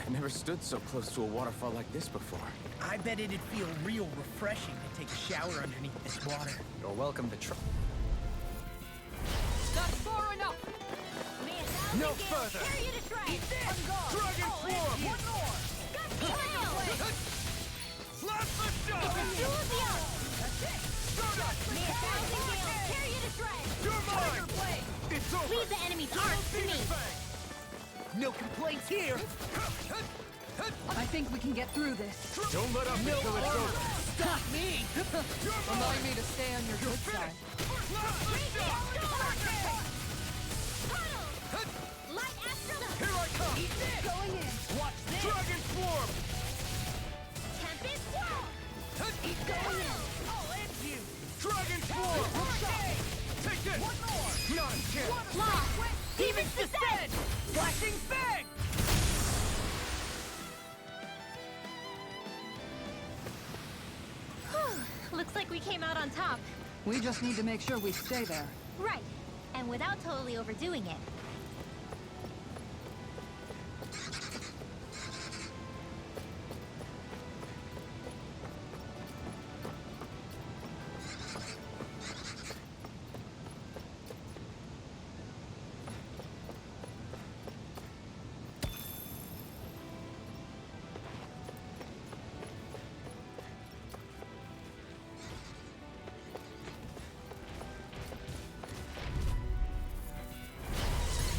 I've never stood so close to a waterfall like this before. I bet it'd feel real refreshing to take a shower underneath this water. You're welcome to try. That's far enough! No further! Carry it a train! Dragon form! One more! Got the tail! Slap the shot! It's a duel of the arts! May 1,000 gales carry it a shred! You're mine! Blade! It's over! Leave the enemy's arts to me! No complaints here! I think we can get through this. Don't let up until it's over! Stop me! Remind me to stay on your good side. Light astral! Here I come! Eat this! Going in! Watch this! Dragon form! Tempest whirl! Eat Going this! in! I'll end you! Dragon form! Take this! One more! Not a chance! Lost! Demons descend! Flashing fang! Looks like we came out on top. We just need to make sure we stay there. Right. And without totally overdoing it.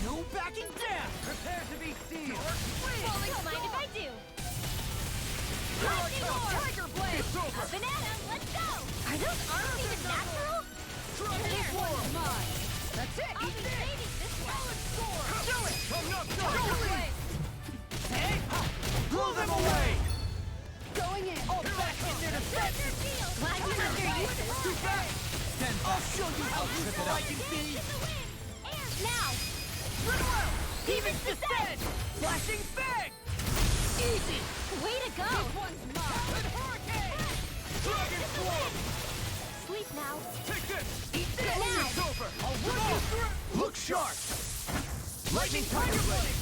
No backing down! Prepare to be sealed! Don't mind if I do. Tiger blade! Up and at 'em, let's go! Are those arms even natural? Here! Mine! That's it! I'll be saving this one! Do it! I'm not Tiger done! blade! Hey! Blow them away! Going in! All back in their defense! Glad you have your uses! Too fast! Stand back! I'll show you how useful I can be! Now! Demons descend! Flashing fang! Easy! Way to go! One's mine! Hurricane! Dragon form! Sleep now! Take this! Eat this! Now! It's over! I'll run you through! Look sharp! Lightning Tiger Blade!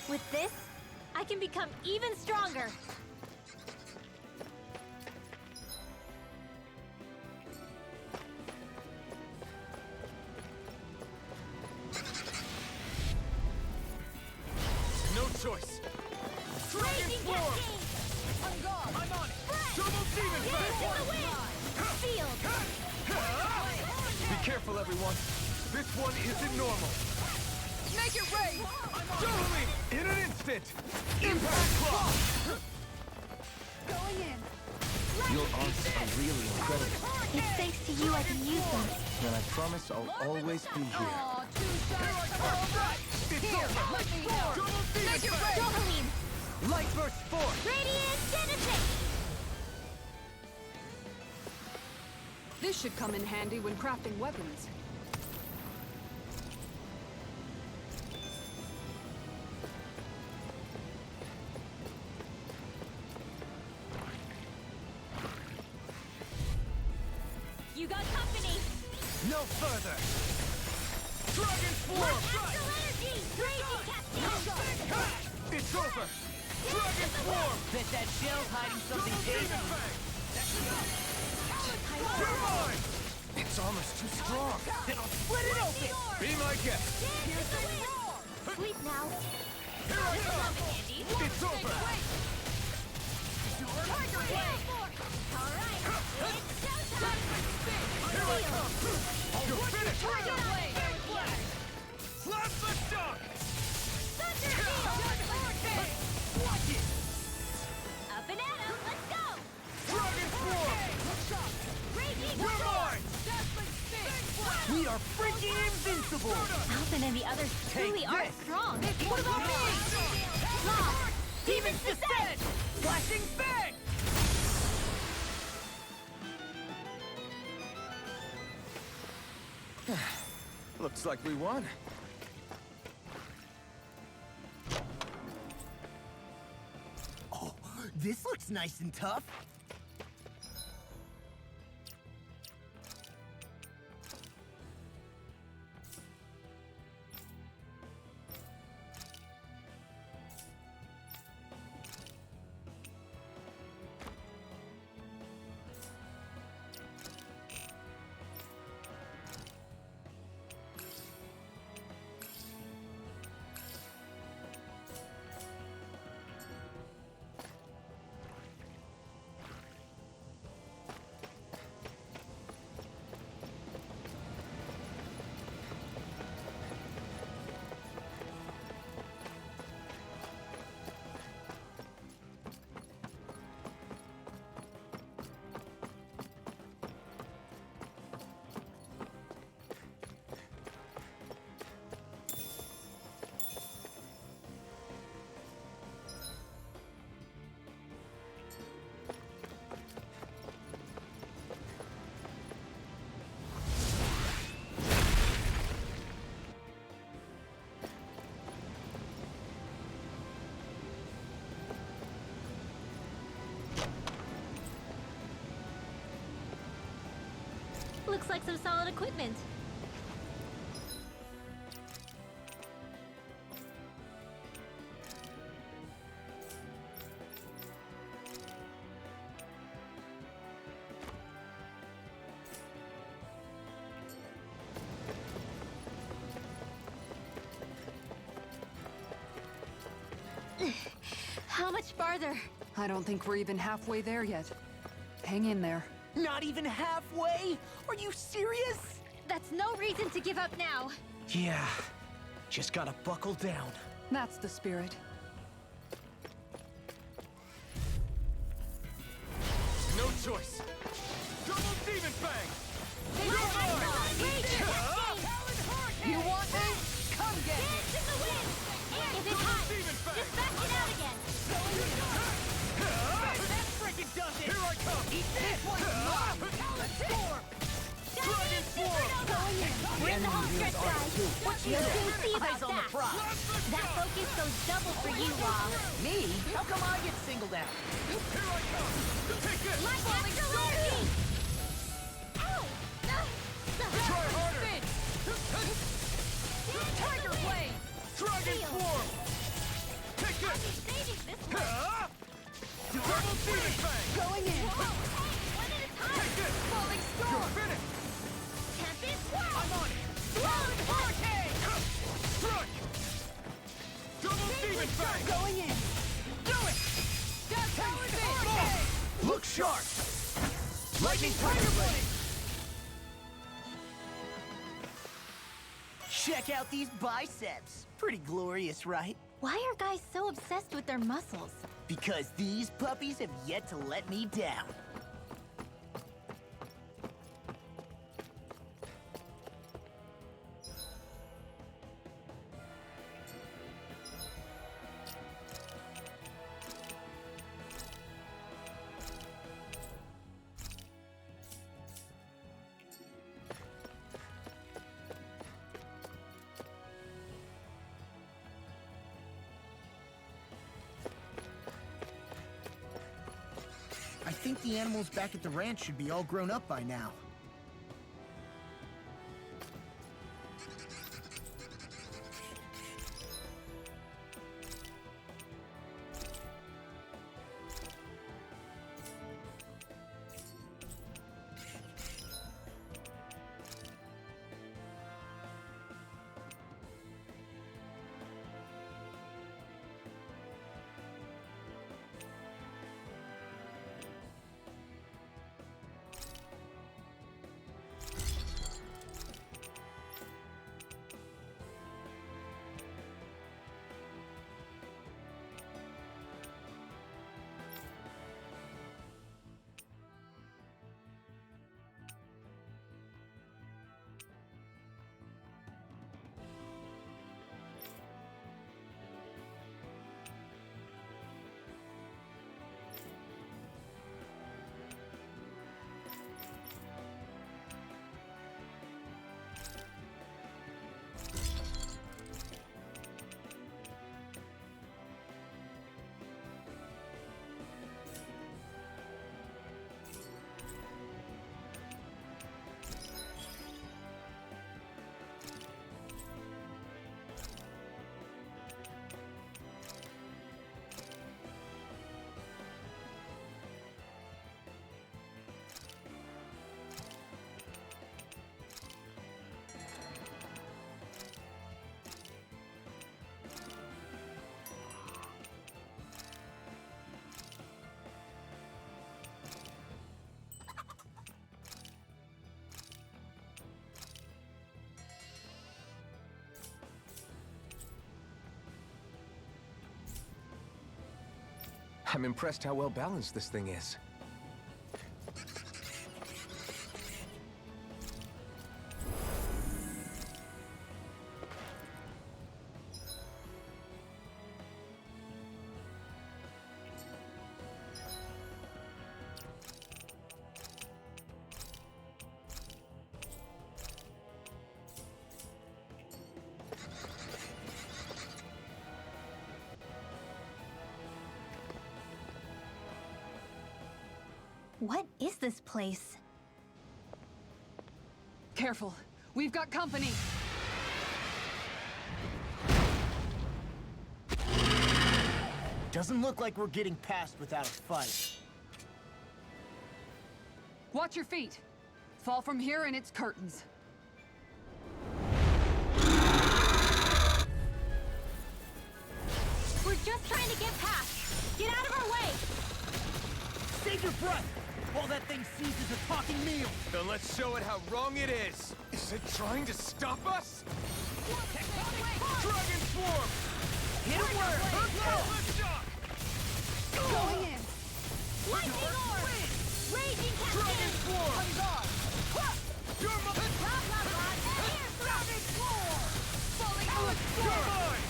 With this, I can become even stronger! No choice! Raging form! Cascade! On guard! I'm on it! Double demon Get fang! into the wind! Field! Be careful, everyone! This one isn't normal! Make it rain! Totally! In an instant! Impact Claw! Going in! Your arts are really incredible. It's thanks to you I can use them. And I promise I'll always be here. Aw, two shots! It's Here, over! let me know! Double demon Make it fang! rain! Dohaline! Light burst forth! Radiant Genesis! This should come in handy when crafting weapons. You got company! No further! Dragon Astral form! energy! Raging Cascade! It's over! Dragon form! Bet that shell's hiding something Demon tasty! fang! You're mine! It's almost too strong! Then I'll split it open! Be my guest! Here's the wind! Sleep now! Here I come! It's over! Tiger Blade! Alright, it's showtime! Here I come! You're finished! Tiger Blade! Slap the shock! Thunder Field! Watch it! Up and at 'em, let's go! Dragon form! Raging You're mine! We are freaking invincible! Alvin and the others truly Take are this. strong! What about me? Lost! Demons descend! Flashing fang! Looks like we won. Oh, this looks nice and tough. Looks like some solid equipment. How much farther? I don't think we're even halfway there yet. Hang in there. Not even halfway? Are you serious? That's no reason to give up now. Yeah, just gotta buckle down. That's the spirit. No choice. Double demon fang. You want me? Come get me! Dance in the wind! If it's hot, just back it out again. That freaking does it! Here I come. Eat this one! Let's storm! Dragon form. We're in the home stretch, guys. What you can see about Eyes on the that? prize. That focus goes double for you, Wall. Me? How come I get singled out? Here I come. Take this. My natural energy! Ow! Try harder. Tiger blade! Dragon form. Take I'll this. be saving this one. Double demon fang. Going in! Whoa, hey, one at a time! Take this. Falling You're storm! finished. Tempest swirl! I'm on it. Swirl vortex! Strike. Double demon fang. Going in! Do it. Look sharp! Lightning tiger blade. Check out these biceps. Pretty glorious, right? Why are guys so obsessed with their muscles? Because these puppies have yet to let me down. I think the animals back at the ranch should be all grown up by now. I'm impressed how well balanced this thing is. What is this place? Careful. We've got company. Doesn't look like we're getting past without a fight. Watch your feet. Fall from here and it's curtains. We're just trying to get past. Get out of our way. Save your breath while that thing seizes a talking meal. Then let's show it how wrong it is. Is it trying to stop us? Dragon Swarm! Hit him where it hurts. Let's shock! Going in. Lightning Orb. Raging Dragon Cascade. Swarm! On guard. You're mine! Blah, blah, blah. Air thrust. Falling out. You're mine!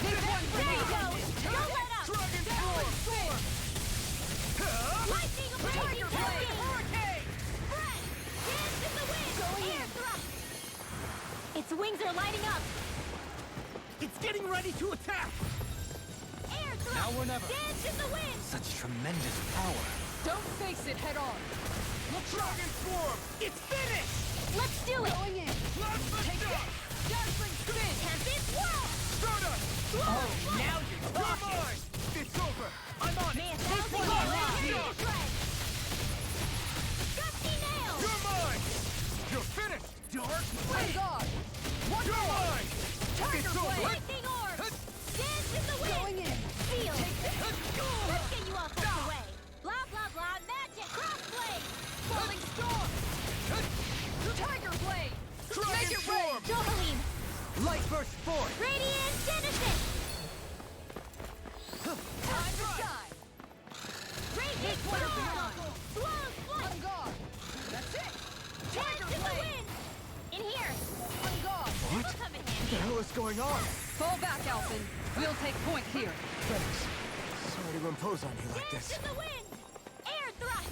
This one's There you go. Don't let up. Dragon Swarm! Lightning Raging Cascade. Hurricane. Spread. Dance in the wind. Air thrust. Its wings are lighting up. It's getting ready to attack. Air thrust. Now or never. Dance in the wind. Such tremendous power. Don't face it head on. Dragon Swarm! It's finished! Let's do it. Going in. Let's shock! Dazzling spin. Tempest Whirl. Stardust! Oh, now you're You're talking! mine! It's over! I'm on May it! a thousand one years right tear here. to shreds. Gusty nail. You're mine! You're finished! Dark On guard. One You're more. mine! Tiger It's over! blade. Lightning Orb. Dance in the wind. Going in. Feel. Let's get you all tucked away. Blah, blah, blah. Magic. Crossblade. Falling storm. Tiger blade. Dragon Make it rain. Swarm! Dovaline. Light burst forth! Radiant Genesis. Time to shine. Raging Storm. Swallow's On Flight. guard. That's it. Dance in the wind. In here. On guard. This'll come in What the handy. hell is going on? Fall back, Alphen. We'll take point here. Thanks. Sorry to impose on you like Dance this. in the wind. Air thrust.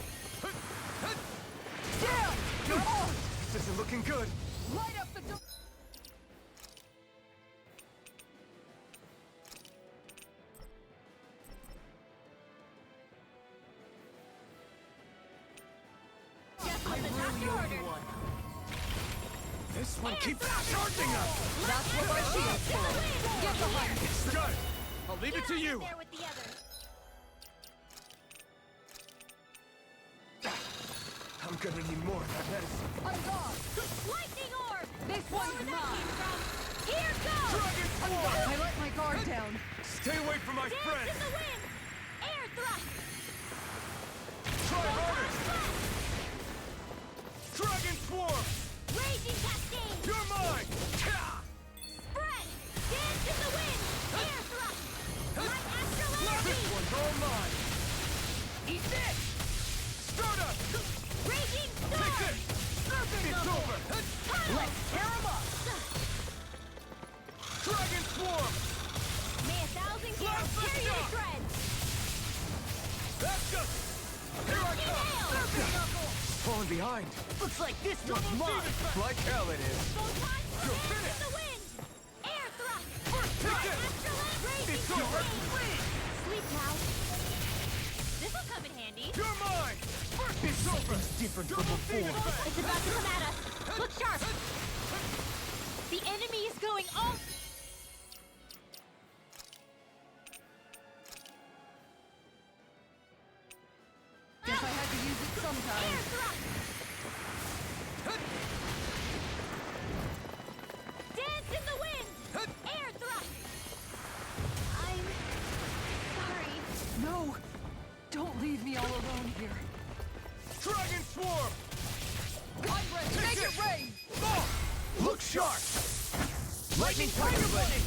Down. You're on. This isn't looking good. Light up the door. Just what the doctor ordered. This one keeps charging us! That's what our shield's for. Get behind me. Got it! I'll leave it to Get you! there with the others. I'm gonna need more of that medicine. On guard. Lightning Orb. This one's Where that mine. came from. Here goes. Dragon Swarm! I let my guard down. Stay away from my Dance friend! in the wind. Air thrust. Try Photon harder! blast. Dragon Swarm! Raging Cascade. You're mine! Spread. Dance in the wind. Air thrust. Light astral This energy. one's all mine! Eat this. Stardust! Raging Take storm. this! It's over! Let's tear 'em up. Dragon Swarm! May a thousand Blast gales the tear you to shock. shreds. That's just... Here I Gusty come! nail. Falling behind! Looks like this one's Double mine! Phoenix! Like hell it is! Photon You're dance finished. in the wind. Air thrust. Take Light it! astral energy. It's Raging over. Cascade. Sleep now. This'll come in handy. You're mine! It's over! Different from Double before. Phoenix! It's about to come at us. Look sharp. The enemy is going all... Guess I had to use it sometime. Air thrust. Dance in the wind. Air thrust. I'm sorry. No. Don't leave me all alone here. Dragon Swarm! I'm ready. Make it rain. Oh! Look sharp! Lightning Tiger Blade!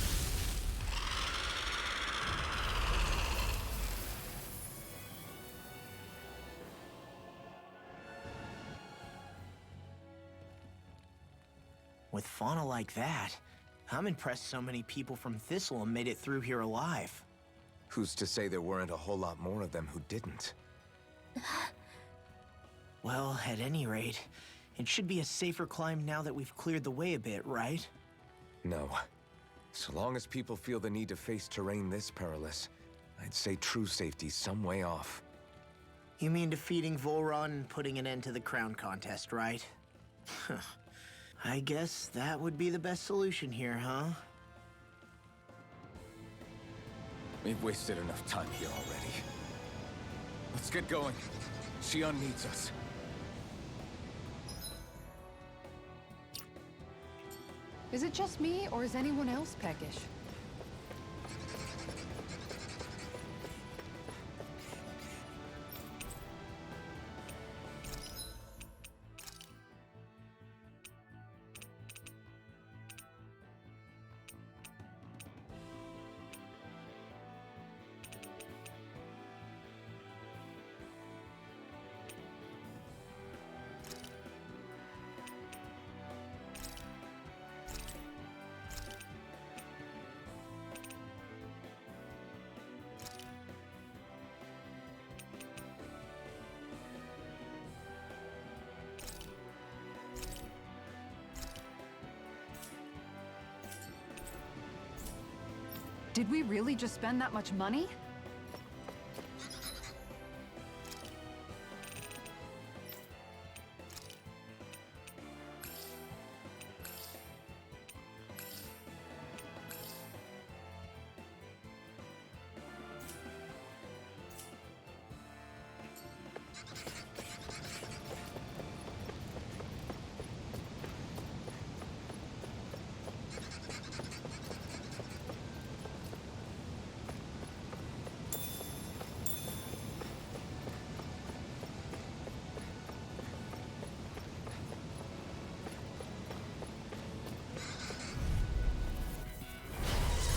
With fauna like that, I'm impressed so many people from Thistle made it through here alive. Who's to say there weren't a whole lot more of them who didn't? Well, at any rate, it should be a safer climb now that we've cleared the way a bit, right? No. So long as people feel the need to face terrain this perilous, I'd say true safety's some way off. You mean defeating Volron and putting an end to the crown contest, right? I guess that would be the best solution here, huh? We've wasted enough time here already. Let's get going. Xion needs us. Is it just me, or is anyone else peckish? Did we really just spend that much money?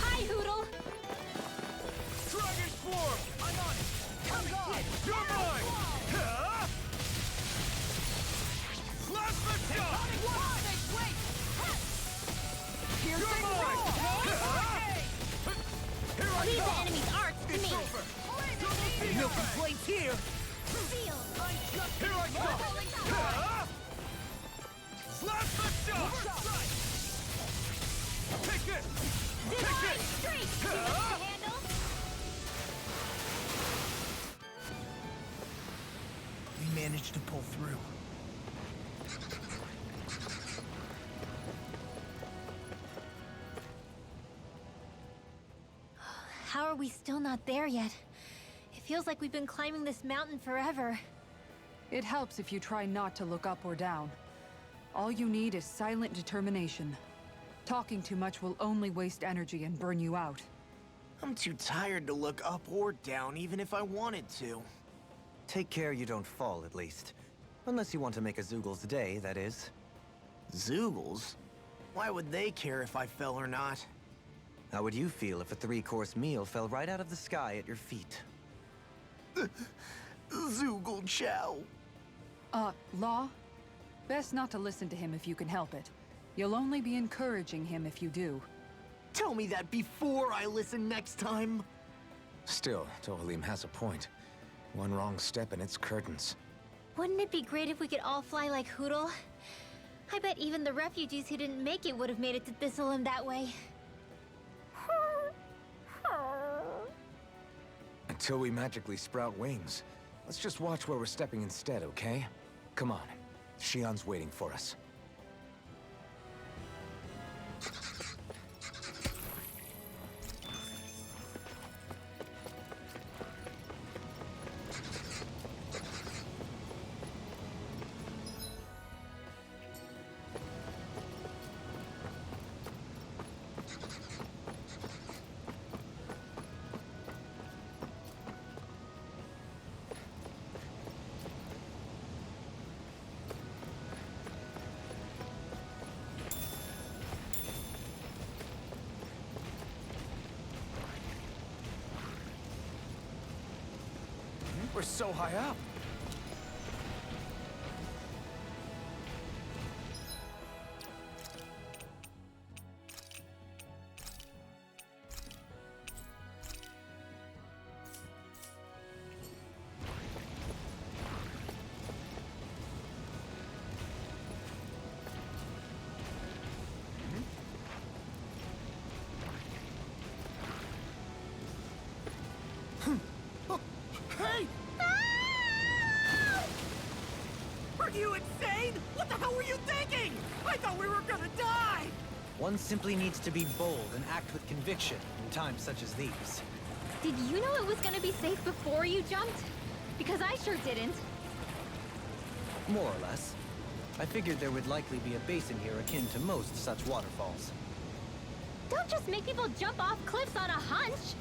Hi, Hoodle! Dragon Swarm! I'm on it! Come on! You're mine! Huh? Plasma Shot! You're mine! Huh? Here I Leave the come! enemy's arts to It's me! over! Milky Blades here! Seal! Here I come! Huh? Plasma Shot! Take it! Divine Streak! Too much to handle? We managed to pull through. How are we still not there yet? It feels like we've been climbing this mountain forever. It helps if you try not to look up or down. All you need is silent determination. Talking too much will only waste energy and burn you out. I'm too tired to look up or down, even if I wanted to. Take care you don't fall, at least. Unless you want to make a Zoogel's day, that is. Zoogles? Why would they care if I fell or not? How would you feel if a 3-course meal fell right out of the sky at your feet? Zoogle Chow. Law? Best not to listen to him if you can help it. You'll only be encouraging him if you do. Tell me that before I listen next time. Still, Tohalim has a point. One wrong step and it's curtains. Wouldn't it be great if we could all fly like Hoodle? I bet even the refugees who didn't make it would have made it to Thistleum that way. Until we magically sprout wings. Let's just watch where we're stepping instead, okay? Come on. Xion's waiting for us. We're so high up. Hey! Are you insane? What the hell were you thinking? I thought we were One simply needs to be bold and act with conviction in times such as these. Did you know it was gonna be safe before you jumped? Because I sure didn't. More or less. I figured there would likely be a basin here akin to most such waterfalls. Don't just make people jump off cliffs on a hunch!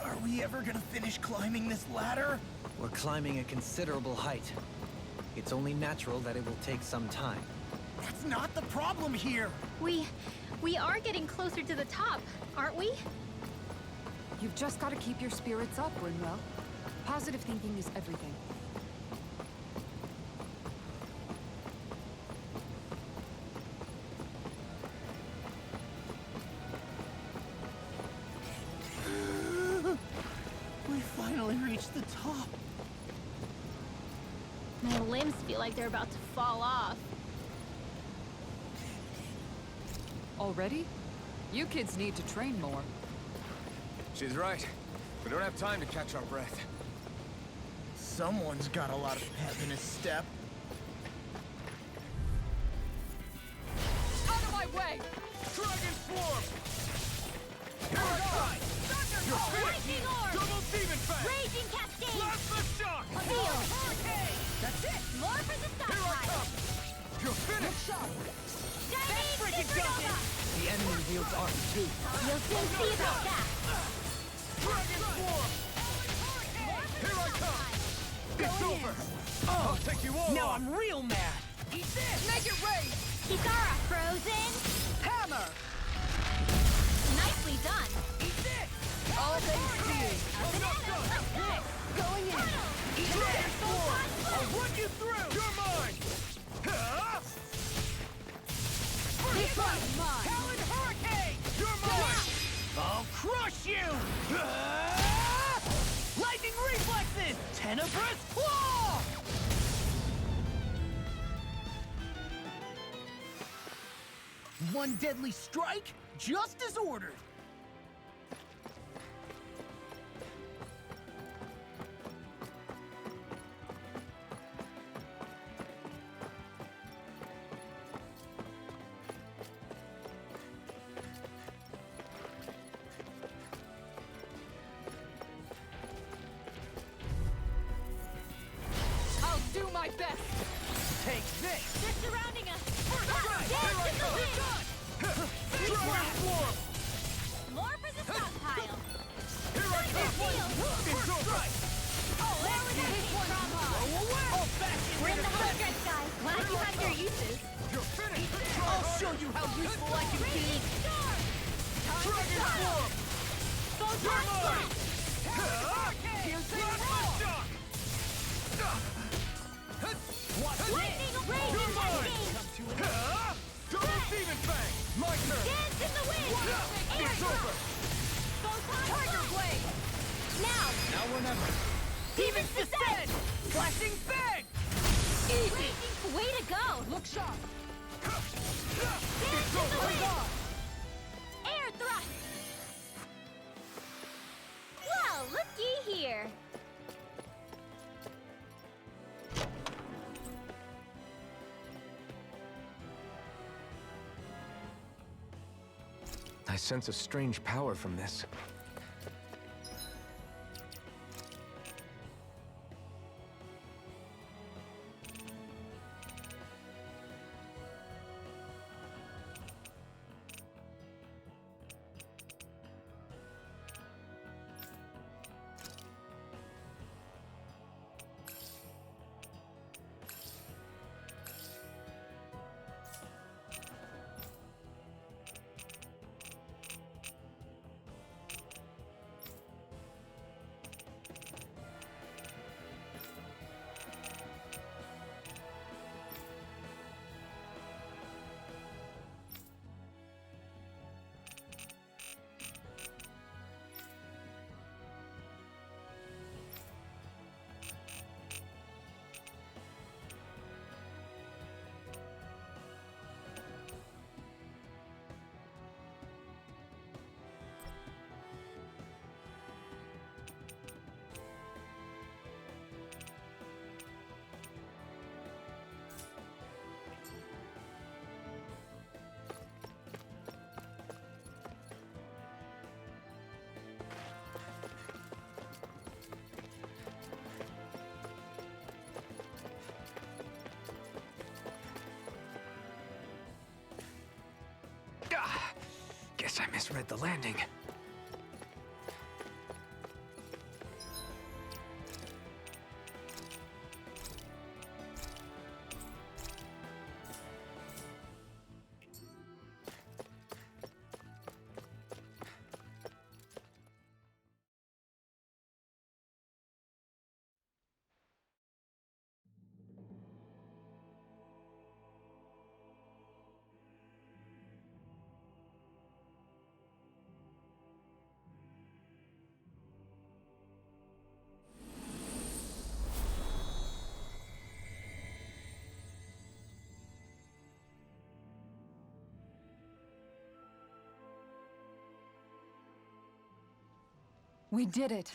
Are we ever gonna finish climbing this ladder? We're climbing a considerable height. It's only natural that it will take some time. That's not the problem here! We are getting closer to the top, aren't we? You've just got to keep your spirits up, Rinwell. Positive thinking is everything. We finally reached the top. My limbs feel like they're about to fall off. Already? You kids need to train more. She's right. We don't have time to catch our breath. Someone's got a lot of pep in his step. Out of my way! Dragon Swarm! Here it comes! You're finished! Lightning Orb! Double Demon Fang! Raging Cascade! Plasma Shock! Feel! That's it! More for the Here I stockpile! come! You're finished! Shining Supernova! The enemy wields arm too. You'll soon see about that! Dragon Swarm! Here I come! It's over! I'll take you all Now on! I'm real mad! Eat this! Make it rain! Kisara frozen! Hammer! Nicely done! Eat this! All they see! Going in! Dragon Swarm! I'll run you through! You're mine! Huh? This one's mine! Talon Hurricane! You're mine! I'll crush you! Ah! Lightning reflexes! Tenebrous claw! One deadly strike, just as ordered. I'll do my best! Take this! They're surrounding us! Here Dance I in the come! wind! Dragon Swarm! More for the stockpile! Here I come! It's over! There with that from Away! We're in the home stretch, guys. Glad you had your uses. You're finished! I'll show you how useful I can be! Dragon Swarm! Photon blast! Plasma Shock! Lightning raging cascade! Double Demon Fang! My turn! Dance in the wind! Air It's drop! over! Photon tiger blade! Now! Now or never. Demons descend! Flashing bang! Raging! Way to go! Look sharp! Dance in the wind! Air thrust! Well, looky here! sense a strange power from this. Guess I misread the landing. We did it.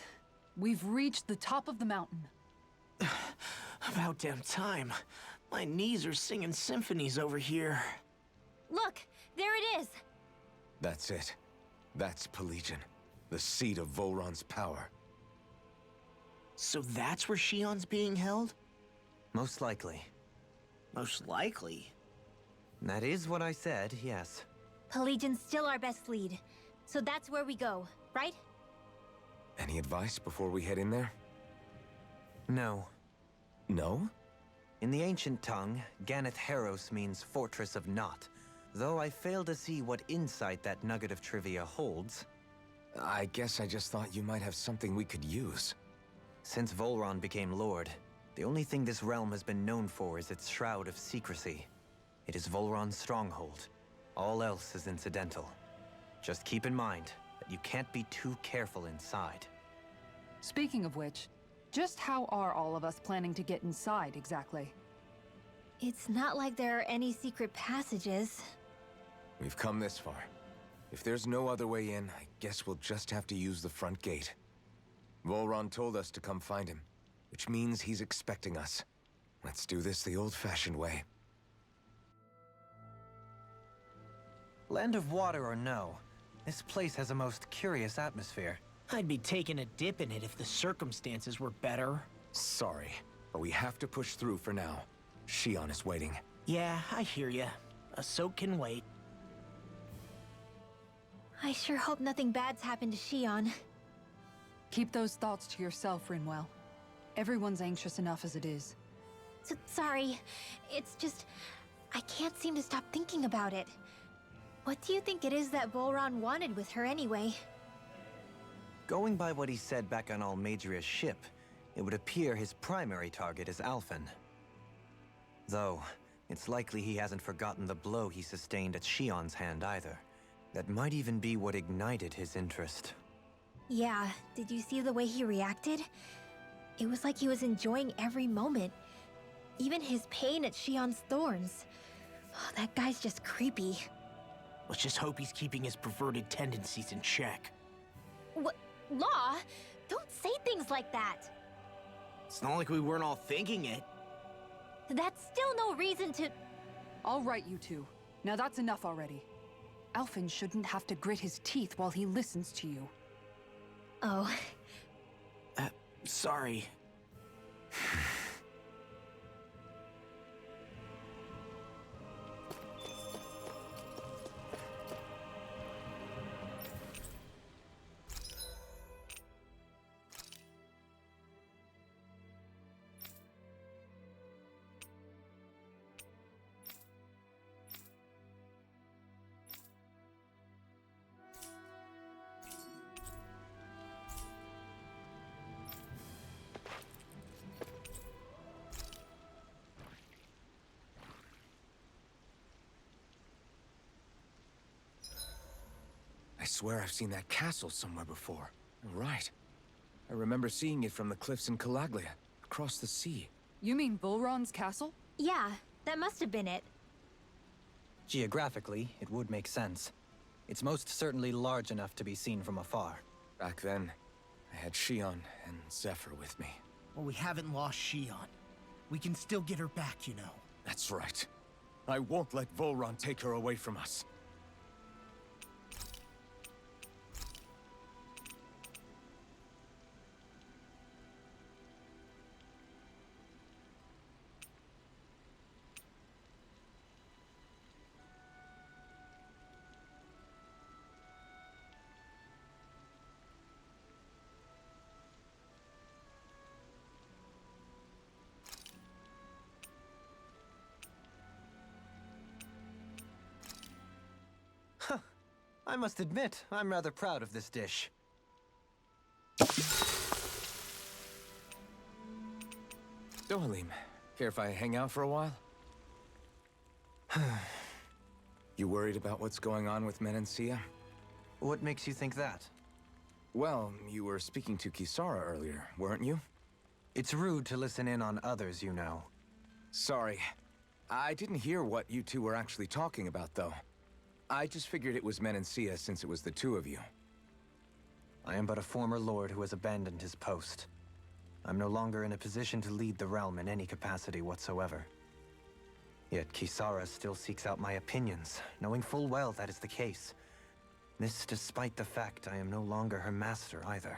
We've reached the top of the mountain. About damn time. My knees are singing symphonies over here. Look, there it is. That's it. That's Pelegion, the seat of Volron's power. So that's where Shion's being held? Most likely. Most likely. That is what I said, yes. Pelagian's still our best lead. So that's where we go, right? Any advice before we head in there? No. No? In the ancient tongue, Ganeth Heros means Fortress of Naught. Though I fail to see what insight that nugget of trivia holds. I guess I just thought you might have something we could use. Since Volron became Lord, the only thing this realm has been known for is its shroud of secrecy. It is Volron's stronghold. All else is incidental. Just keep in mind that you can't be too careful inside. Speaking of which, just how are all of us planning to get inside exactly? It's not like there are any secret passages. We've come this far. If there's no other way in, I guess we'll just have to use the front gate. Volron told us to come find him, which means he's expecting us. Let's do this the old-fashioned way. Land of water or no, this place has a most curious atmosphere. I'd be taking a dip in it if the circumstances were better. Sorry, but we have to push through for now. Shion is waiting. Yeah, I hear ya. A soak can wait. I sure hope nothing bad's happened to Shion. Keep those thoughts to yourself, Rinwell. Everyone's anxious enough as it is. Sorry. It's just... I can't seem to stop thinking about it. What do you think it is that Volron wanted with her anyway? Going by what he said back on Almadria's ship, it would appear his primary target is Alphen. Though, it's likely he hasn't forgotten the blow he sustained at Shion's hand either. That might even be what ignited his interest. Yeah, did you see the way he reacted? It was like he was enjoying every moment. Even his pain at Shion's thorns. Oh, that guy's just creepy. Let's just hope he's keeping his perverted tendencies in check. What? Law? Don't say things like that! It's not like we weren't all thinking it. That's still no reason to... All right, you two. Now that's enough already. Alphen shouldn't have to grit his teeth while he listens to you. Oh, Sorry. I swear I've seen that castle somewhere before. Right. I remember seeing it from the cliffs in Calaglia, across the sea. You mean Volron's castle? yeah, that must have been it. Geographically, it would make sense. It's most certainly large enough to be seen from afar. Back then, I had Shion and Zephyr with me. Well, we haven't lost Shion. We can still get her back, you know. That's right. I won't let Volron take her away from us. I must admit, I'm rather proud of this dish. Dohalim, care if I hang out for a while? You worried about what's going on with Menancia? What makes you think that? Well, you were speaking to Kisara earlier, weren't you? It's rude to listen in on others, you know. Sorry. I didn't hear what you two were actually talking about, though. I just figured it was Menancia since it was the two of you. I am but a former lord who has abandoned his post. I'm no longer in a position to lead the realm in any capacity whatsoever. Yet Kisara still seeks out my opinions, knowing full well that is the case. This despite the fact I am no longer her master either.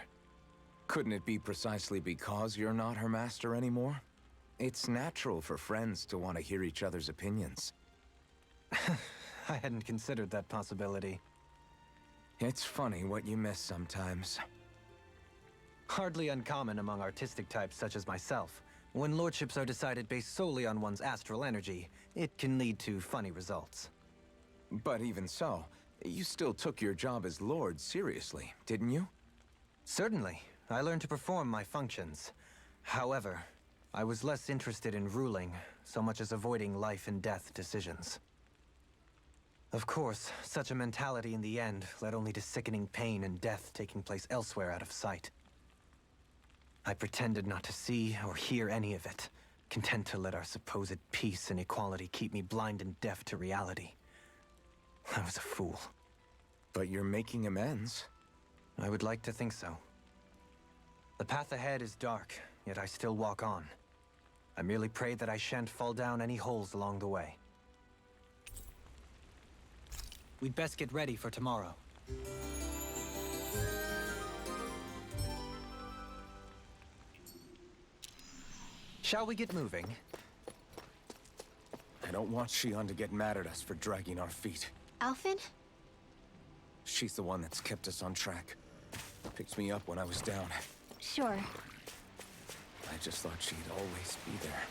Couldn't it be precisely because you're not her master anymore? It's natural for friends to want to hear each other's opinions. I hadn't considered that possibility. It's funny what you miss sometimes. Hardly uncommon among artistic types such as myself. When lordships are decided based solely on one's astral energy, it can lead to funny results. But even so, you still took your job as lord seriously, didn't you? Certainly. I learned to perform my functions. However, I was less interested in ruling, so much as avoiding life and death decisions. Of course, such a mentality in the end led only to sickening pain and death taking place elsewhere out of sight. I pretended not to see or hear any of it, content to let our supposed peace and equality keep me blind and deaf to reality. I was a fool. But you're making amends. I would like to think so. The path ahead is dark, yet I still walk on. I merely pray that I shan't fall down any holes along the way. We'd best get ready for tomorrow. Shall we get moving? I don't want Shion to get mad at us for dragging our feet. Alphen? She's the one that's kept us on track. Picked me up when I was down. Sure. I just thought she'd always be there.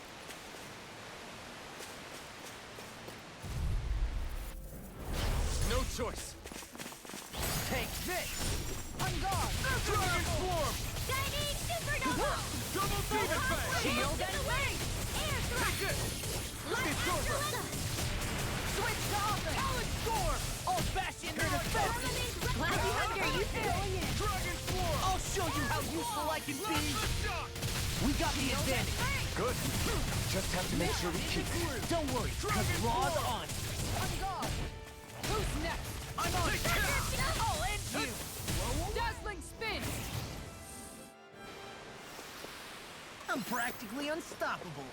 No choice. Take this! On guard. Dragon Swarm. Shining Supernova! Double Demon Fang. Shield and away! Air Take this. It's over. Switch to offense! Talon Storm. Old-fashioned defense! Glad you have your use going in. Dragon Swarm. I'll show you how useful I can be! Plasma Shock. We got the advantage! Good. Just have to make sure we keep it. Don't worry, cause Raw's on it. On guard! Who's next? I'm on it! Take care. I'll end you! Dazzling spin! I'm practically unstoppable.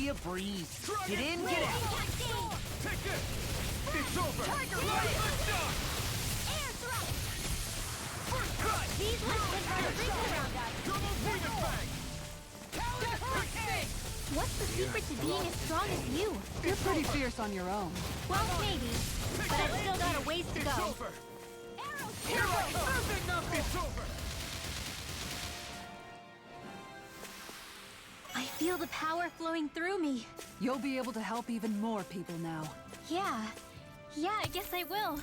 be a breeze. Dragon Get in, Roar! get out. Take this! It's over! Tiger Light Blade! the dust! Air thrust! First cut! These lights can run a ring around us. Double demon fang! Talon Hurricane! What's the secret to being as strong as you? You're pretty fierce on your own. Well, maybe. But I've still got a ways to It's go. over! Arrow Here I Turbo! come! Perfect knuckle! It's over! I feel the power flowing through me. You'll be able to help even more people now. Yeah. Yeah, I guess I will.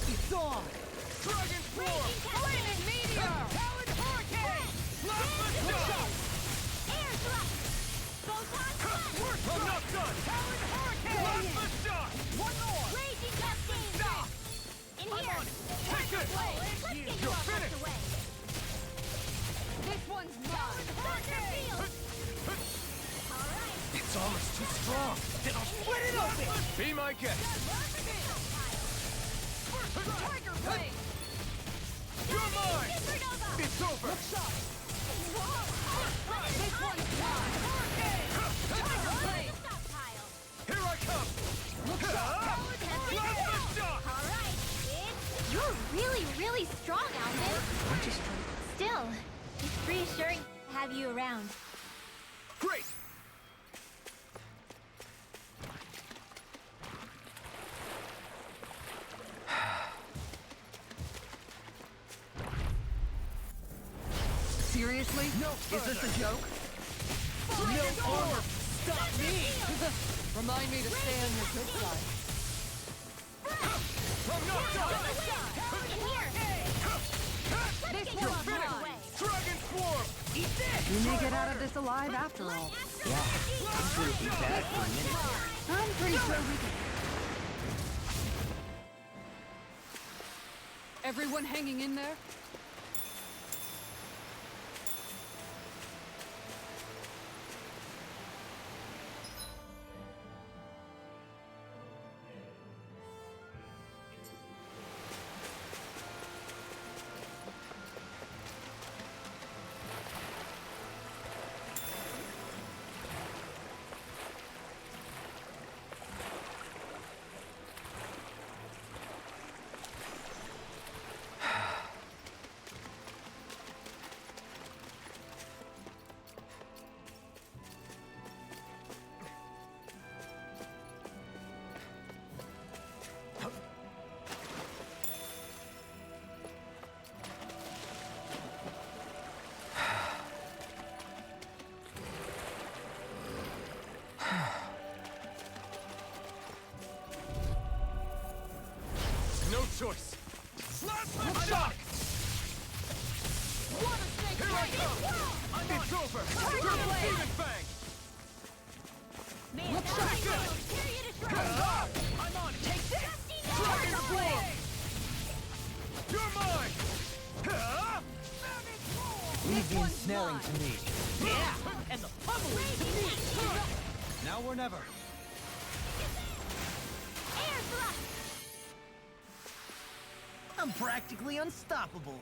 It's on. Dragon Roar! Flaming Meteor! Talon Hurricane! Plasma dust! Air thrust! Photon blast! I'm not done! Talon Hurricane! Plasma dust! One more! Raging Cascade! Stop! In here! Take this! Let's get you You're off finished! the way! This one's mine! Thunder Field! Alright! It's almost too strong. Then I'll split it open. Be my guest! Tiger Blade! You're mine! Supernova! It's over! This one's mine! Tiger Blade! Stockpile! Here I come! Plasma dust! Alright, You're really, really strong, Alvin. I'm just trying. Still, it's reassuring to have you around. Great! Seriously? No, is this a joke? No armor! Stop me! Remind me to stay on your good side. I'm not done! in here! This You're one's finished! mine! Dragon Swarm! Eat this! You may get out of this alive after all. Yeah, I'm sure it'll be bad for a minute there. I'm pretty sure we can... Everyone hanging in there? No choice! Plasma shock! Here I come! It's over! Double demon fang! Take this! I'm on it. Take this! Dragon Blade! You're mine! Leave the ensnaring to me. Yeah, and the pummeling to me. Now or never. Air thrust! I'm practically unstoppable.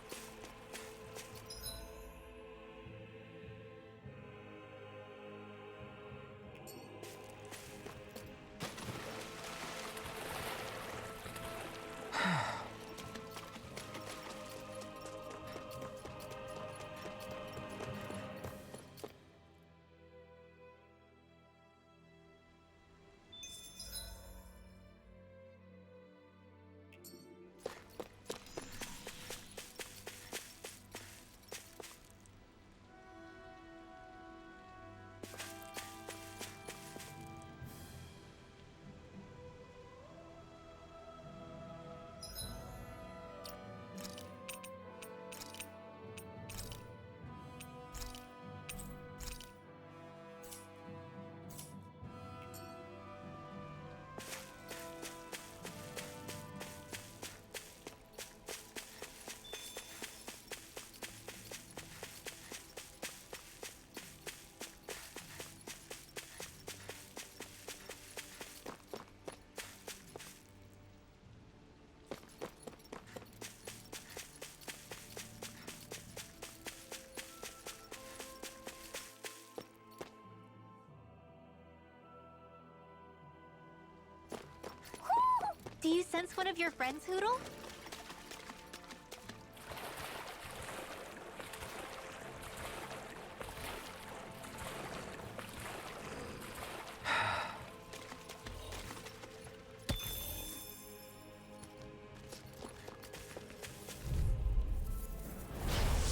Do you sense one of your friends, Hoodle?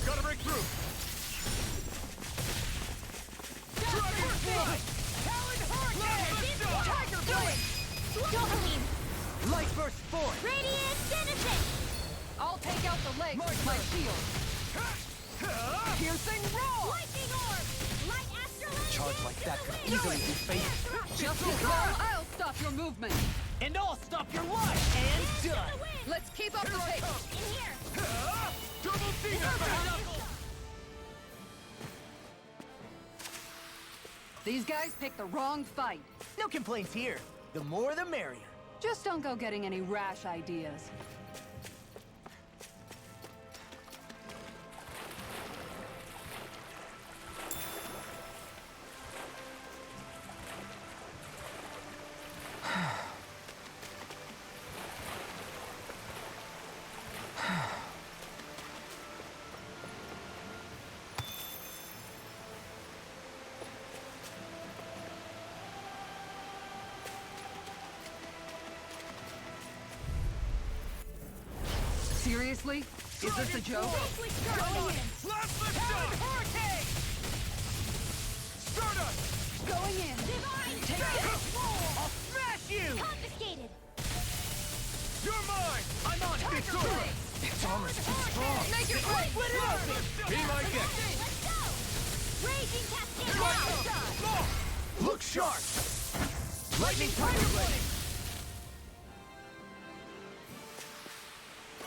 Gotta break through! Dragon Fly! Talon Hurricane! Tiger Blade! Dopamine! Light burst forth! Radiant Genesis! I'll take out the legs with my shield. Piercing Roar! Lightning Orb! Light Astrolabe! Charge like that could easily be fatal. Just as well, I'll stop your movement. And I'll stop your life! And done! Let's keep up the pace. In here! Double Demon Back! These guys picked the wrong fight. No complaints here. The more the merrier. Just don't go getting any rash ideas. Seriously? Is this a joke? Last lift shot! Hurricane! Stardust! Going in. Divine Take Strike! I'll smash you! Confiscated! You're mine! I'm on it! It's over! Its armor's too strong. Make it quick! Last lift shot! Be my guest. Let's go! Raging Cascade! Here I come! Look sharp! Lightning Tiger Blade!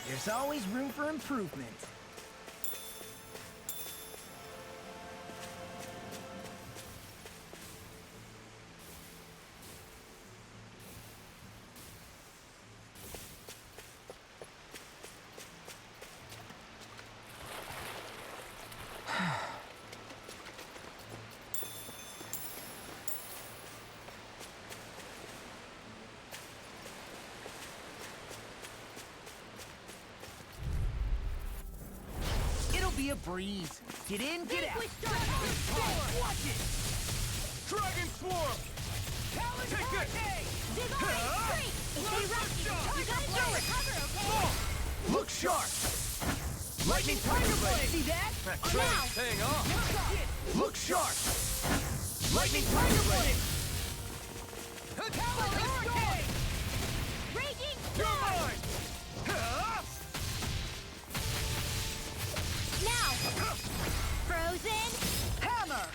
There's always room for improvement. Be a breeze. Get in, get out. Watch it! Dragon Swarm! Take this! Divine Strike! If they rush you, you're gonna recover, okay? Look sharp! Lightning Tiger Blade! See that? That Now! train's paying off! Look sharp! Lightning Tiger Blade! Hurricane! Raging You're Storm! mine! Now! Frozen! Hammer!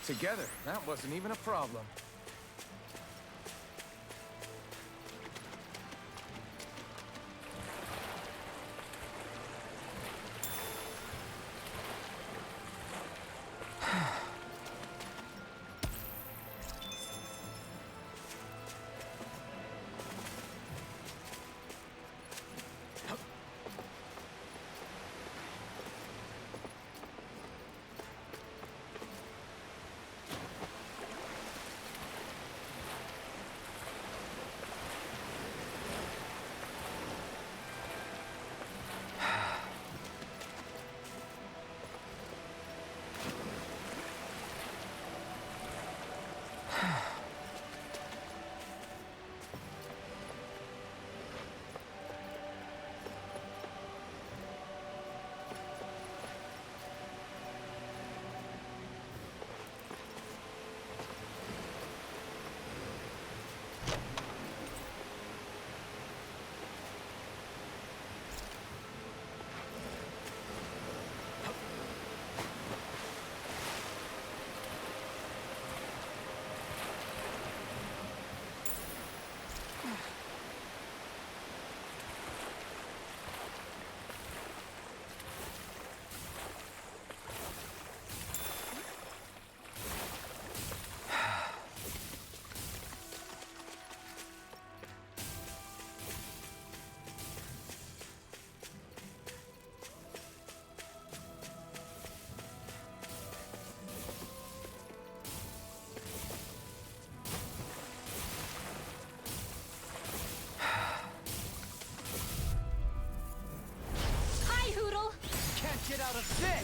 Together, that wasn't even a problem. get out of this!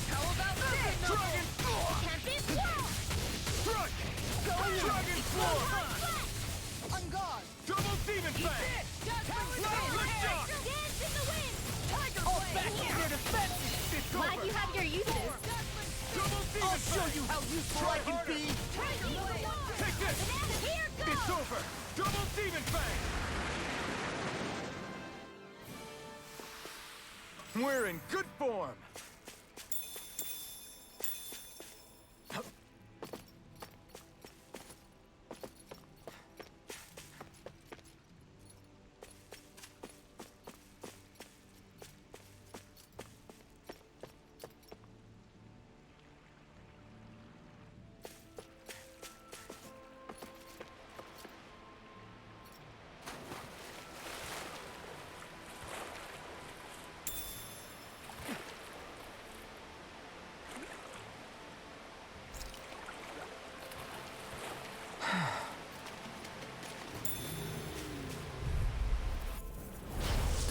How about this? Dragon Floor! Tempest Wall! Strike! Going in! Dragon Floor! On guard! Double Demon Fang! Let's shock! Dance in the wind! Tiger All Blade! back in their defenses! It's Glad over! you have your uses. Double Demon I'll show Fang! you how useful Try I can harder. be! Tiger Blade! Take this! Banana, here goes! It's over! Double Demon Fang! We're in good form!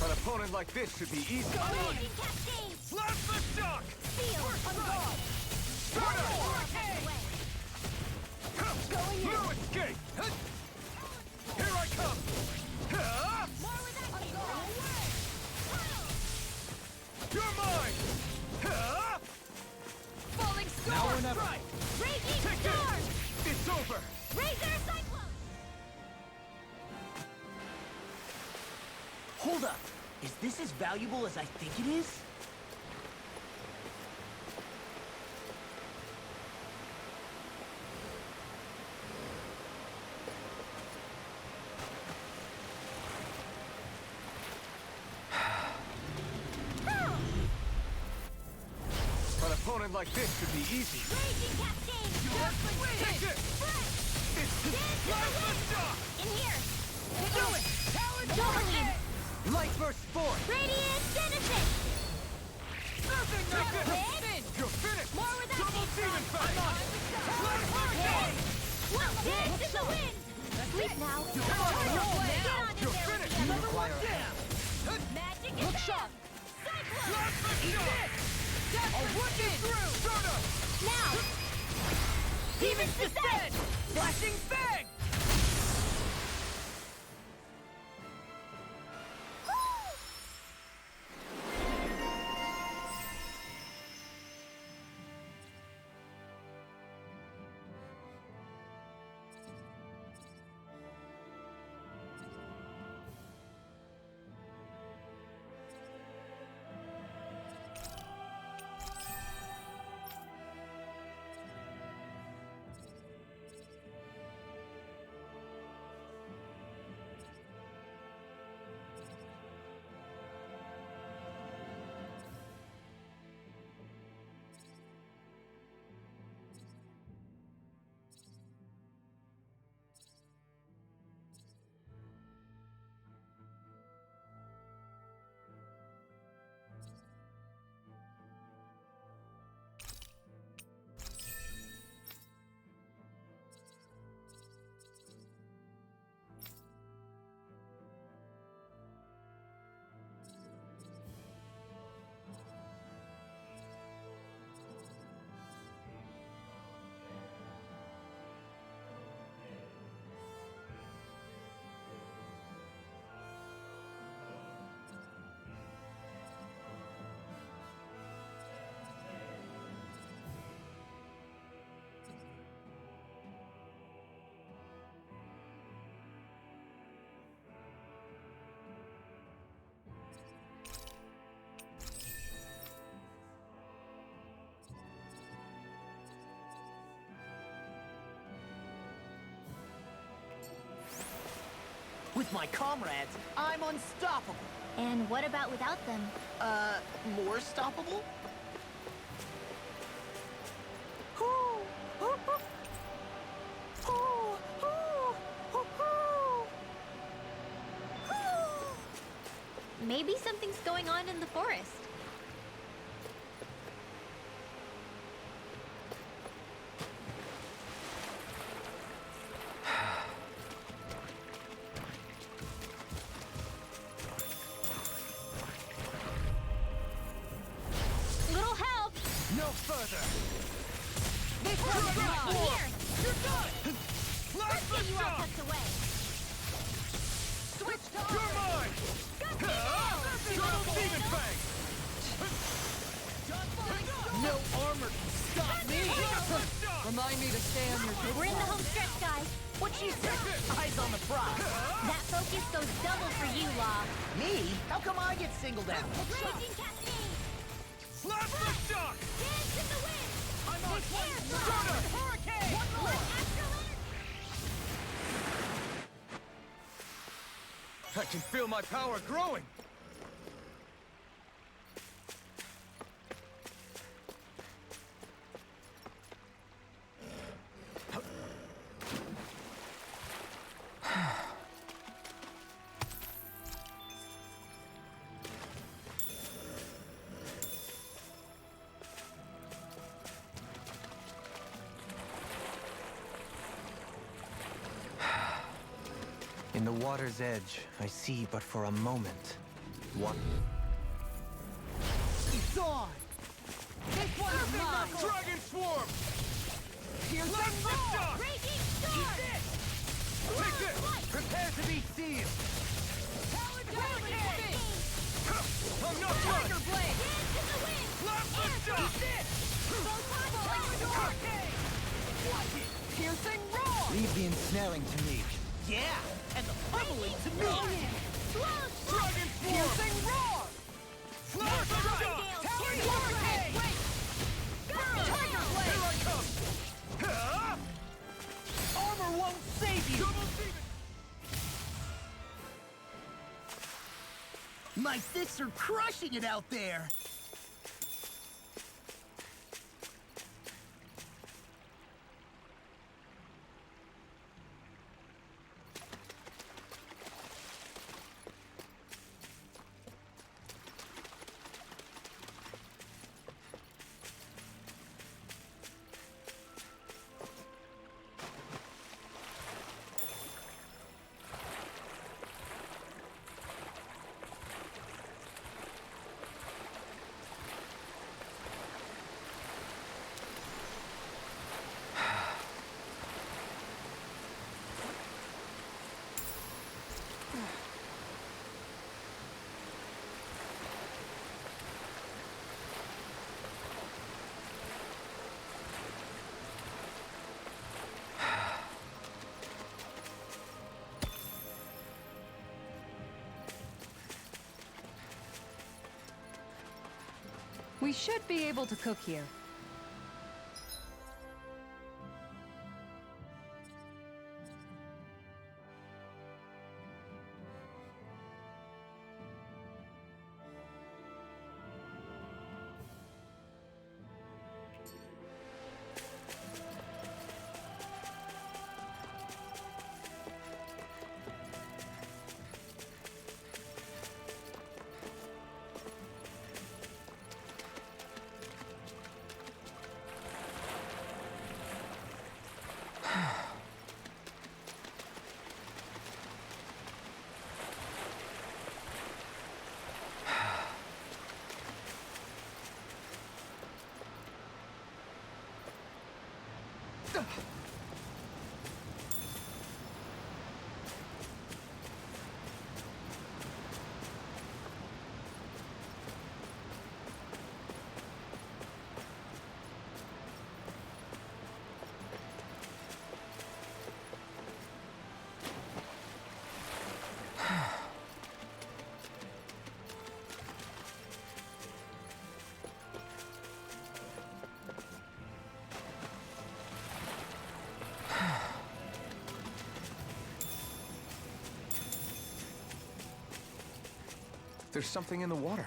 An opponent like this should be easy. Blazing Cascade! Plasma Shock! Feel! On guard! Start up! Going in! No escape! Here I come! More with that You're mine! Falling Now Storm! or never. Strike! Raging Take Storm! this! It's over! Razor Cyclone! Hold up! Is this as valuable as I think it is? An opponent like this should be easy. Raging Cascade! Take this! It's Plasma Shock! In here! Do it! Jolene! Light burst forth! Radiant Citizen! Take this! Spin! You're finished! More with that Double big Demon front. Fang! Plasma Shock! Well, dance in the wind! Sleep now! You're Get on in You're there with finished! the You other one! down! Magic Look is sharp! Cyclone! Plasma Shock! I'll work it through! Start up! Now! Demon's Descent! Flashing Fang! With my comrades, I'm unstoppable. And what about without them? More stoppable? Maybe something's going on in the forest. further! This one's mine! Here! You're done! Blast Get the you all shot! tucked away! Switch to You're mine! Double demon fang! No armor can stop me! Remind me to stay on your good We're in the side. home stretch, guys. What you say? Eyes on the prize! That focus goes double for you, Law. Me? How come I get singled out? Raging Cascade! Blast the shock! Dance in the wind! I'm on Air Stunner! Hurricane! One more! Astral energy! I can feel my power growing! In the water's edge, I see but for a moment. One. It's on! This one's mine! Dragon swarm! Here's Blast the shock! Raging storm! Take this! Prepare to be sealed! Hurricane! I'm not Tiger done! Blade! Dance in the wind! Blast the shock! Photon blast! Hurricane! Watch it! Piercing roar! Leave the ensnaring to me. Yeah! And the pummeling to me! Slow Dragon swarm! Piercing roar! Blast the shock! Towering hurricane! Tiger Here Blade! I come! Ha! Armor won't save you! Double demon! My fists are crushing it out there! We should be able to cook here. There's something in the water.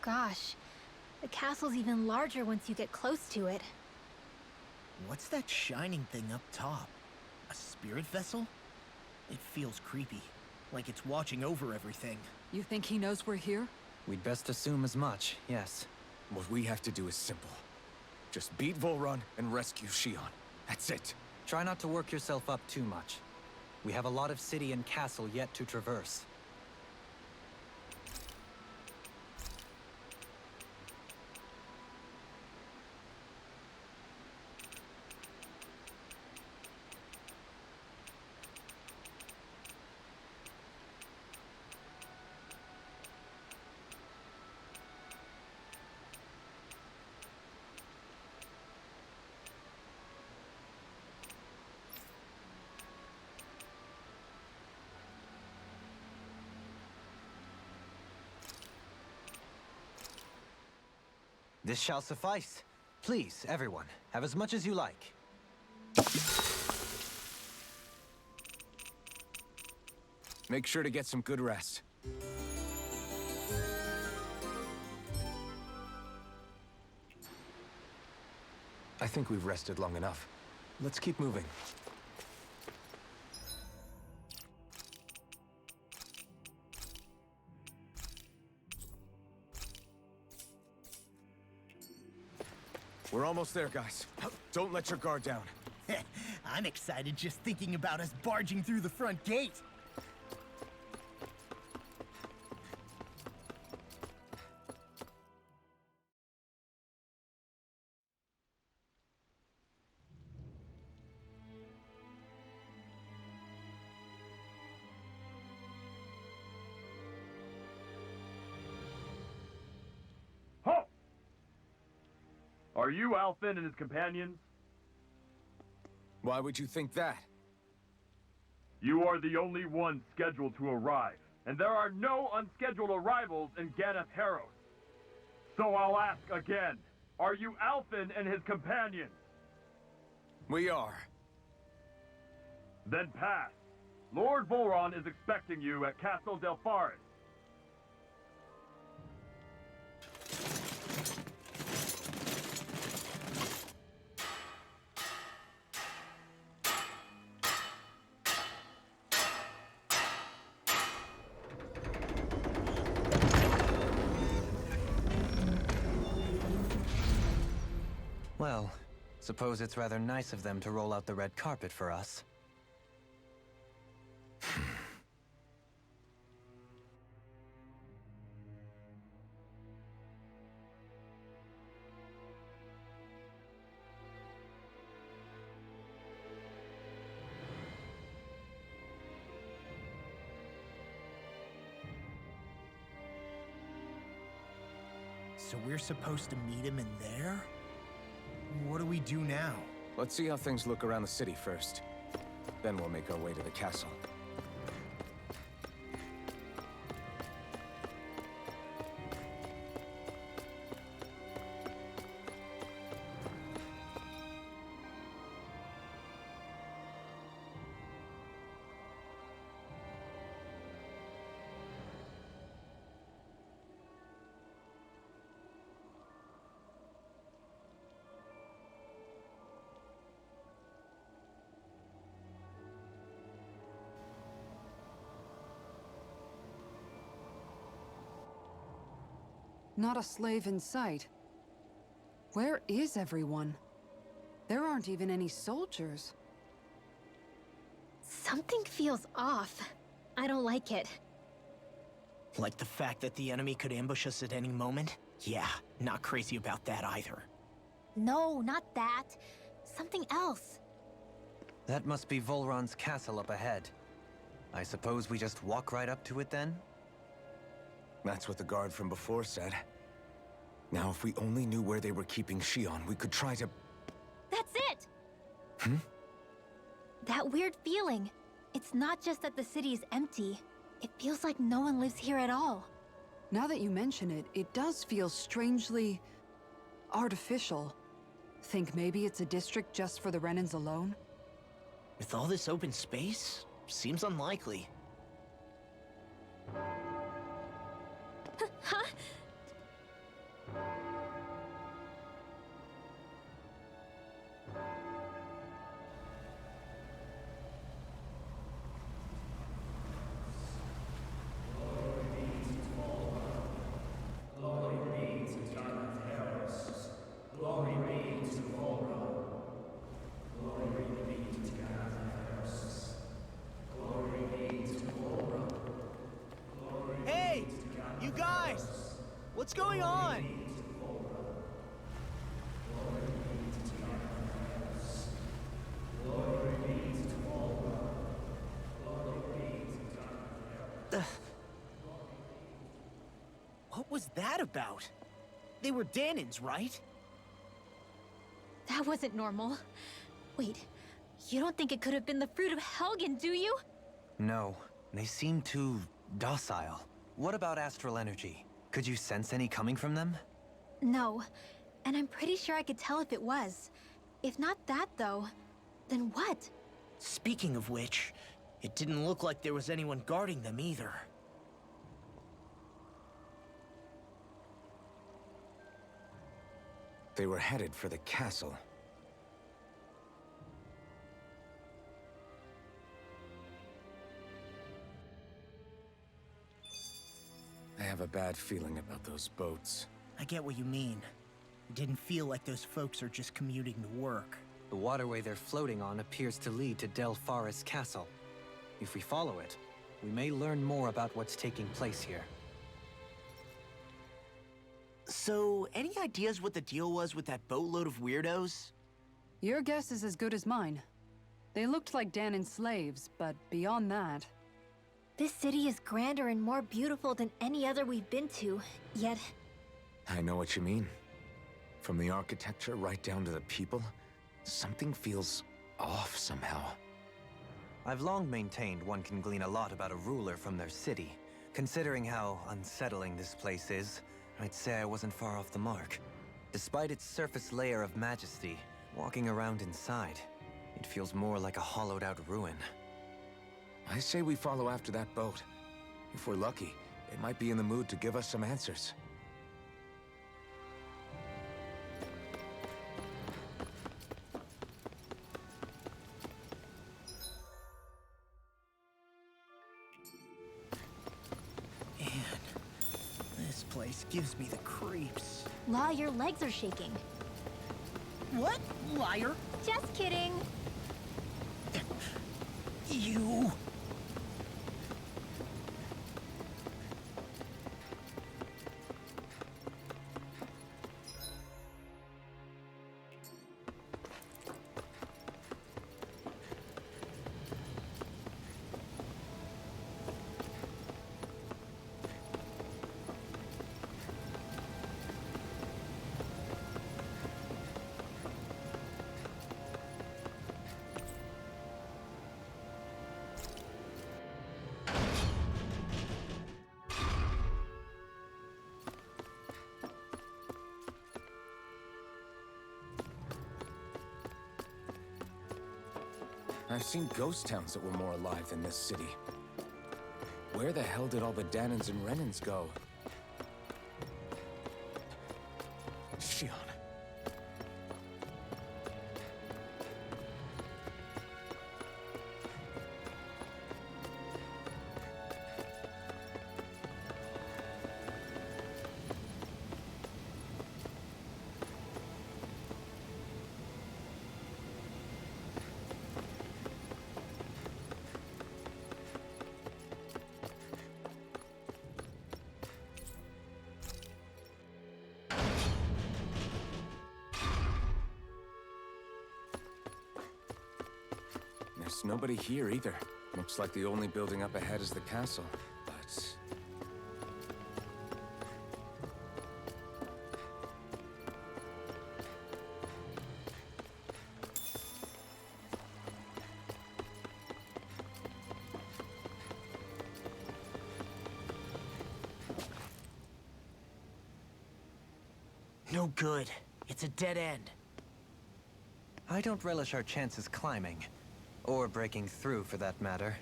gosh. The castle's even larger once you get close to it. What's that shining thing up top? A spirit vessel? It feels creepy, like it's watching over everything. You think he knows we're here? We'd best assume as much, yes. What we have to do is simple. Just beat Volron and rescue Shion. That's it. Try not to work yourself up too much. We have a lot of city and castle yet to traverse. This shall suffice. Please, everyone, have as much as you like. Make sure to get some good rest. I think we've rested long enough. Let's keep moving. We're almost there, guys. Don't let your guard down. I'm excited just thinking about us barging through the front gate. Halt! Are you Alphen and his companions? Why would you think that? You are the only ones scheduled to arrive, and there are no unscheduled arrivals in Ganeth Haros. So I'll ask again, are you Alphen and his companions? We are. Then pass. Lord Volron is expecting you at Castle Delpharis. Well, suppose it's rather nice of them to roll out the red carpet for us. So we're supposed to meet him in there? What do we do now? Let's see how things look around the city first. Then we'll make our way to the castle. Not a slave in sight. Where is everyone? There aren't even any soldiers. Something feels off. I don't like it. Like the fact that the enemy could ambush us at any moment? Yeah, not crazy about that either. No, not that. Something else. That must be Volron's castle up ahead. I suppose we just walk right up to it then? That's what the guard from before said. Now, if we only knew where they were keeping Shion, we could try to... That's it! Hmm? That weird feeling. It's not just that the city is empty. It feels like no one lives here at all. Now that you mention it, it does feel strangely... artificial. Think maybe it's a district just for the Renans alone? With all this open space? Seems What's going on? What was that about? They were Danins, right? That wasn't normal. Wait, you don't think it could have been the fruit of Helgen, do you? No, they seem too docile. What about astral energy? Could you sense any coming from them? No, and I'm pretty sure I could tell if it was. If not that, though, then what? Speaking of which, it didn't look like there was anyone guarding them either. They were headed for the castle. I have a bad feeling about those boats. I get what you mean. It didn't feel like those folks are just commuting to work. The waterway they're floating on appears to lead to Del Faris Castle. If we follow it, we may learn more about what's taking place here. So, any ideas what the deal was with that boatload of weirdos? Your guess is as good as mine. They looked like Danon slaves, but beyond that... This city is grander and more beautiful than any other we've been to, yet... I know what you mean. From the architecture right down to the people, something feels off somehow. I've long maintained one can glean a lot about a ruler from their city. Considering how unsettling this place is, I'd say I wasn't far off the mark. Despite its surface layer of majesty, walking around inside, it feels more like a hollowed-out ruin. I say we follow after that boat. If we're lucky, it might be in the mood to give us some answers. Man, this place gives me the creeps. Law, your legs are shaking. What? Liar? Just kidding. You... I've seen ghost towns that were more alive than this city. Where the hell did all the Danons and Renans go? Shion. There's nobody here either. Looks like the only building up ahead is the castle, but... No good. It's a dead end. I don't relish our chances climbing. Or breaking through, for that matter.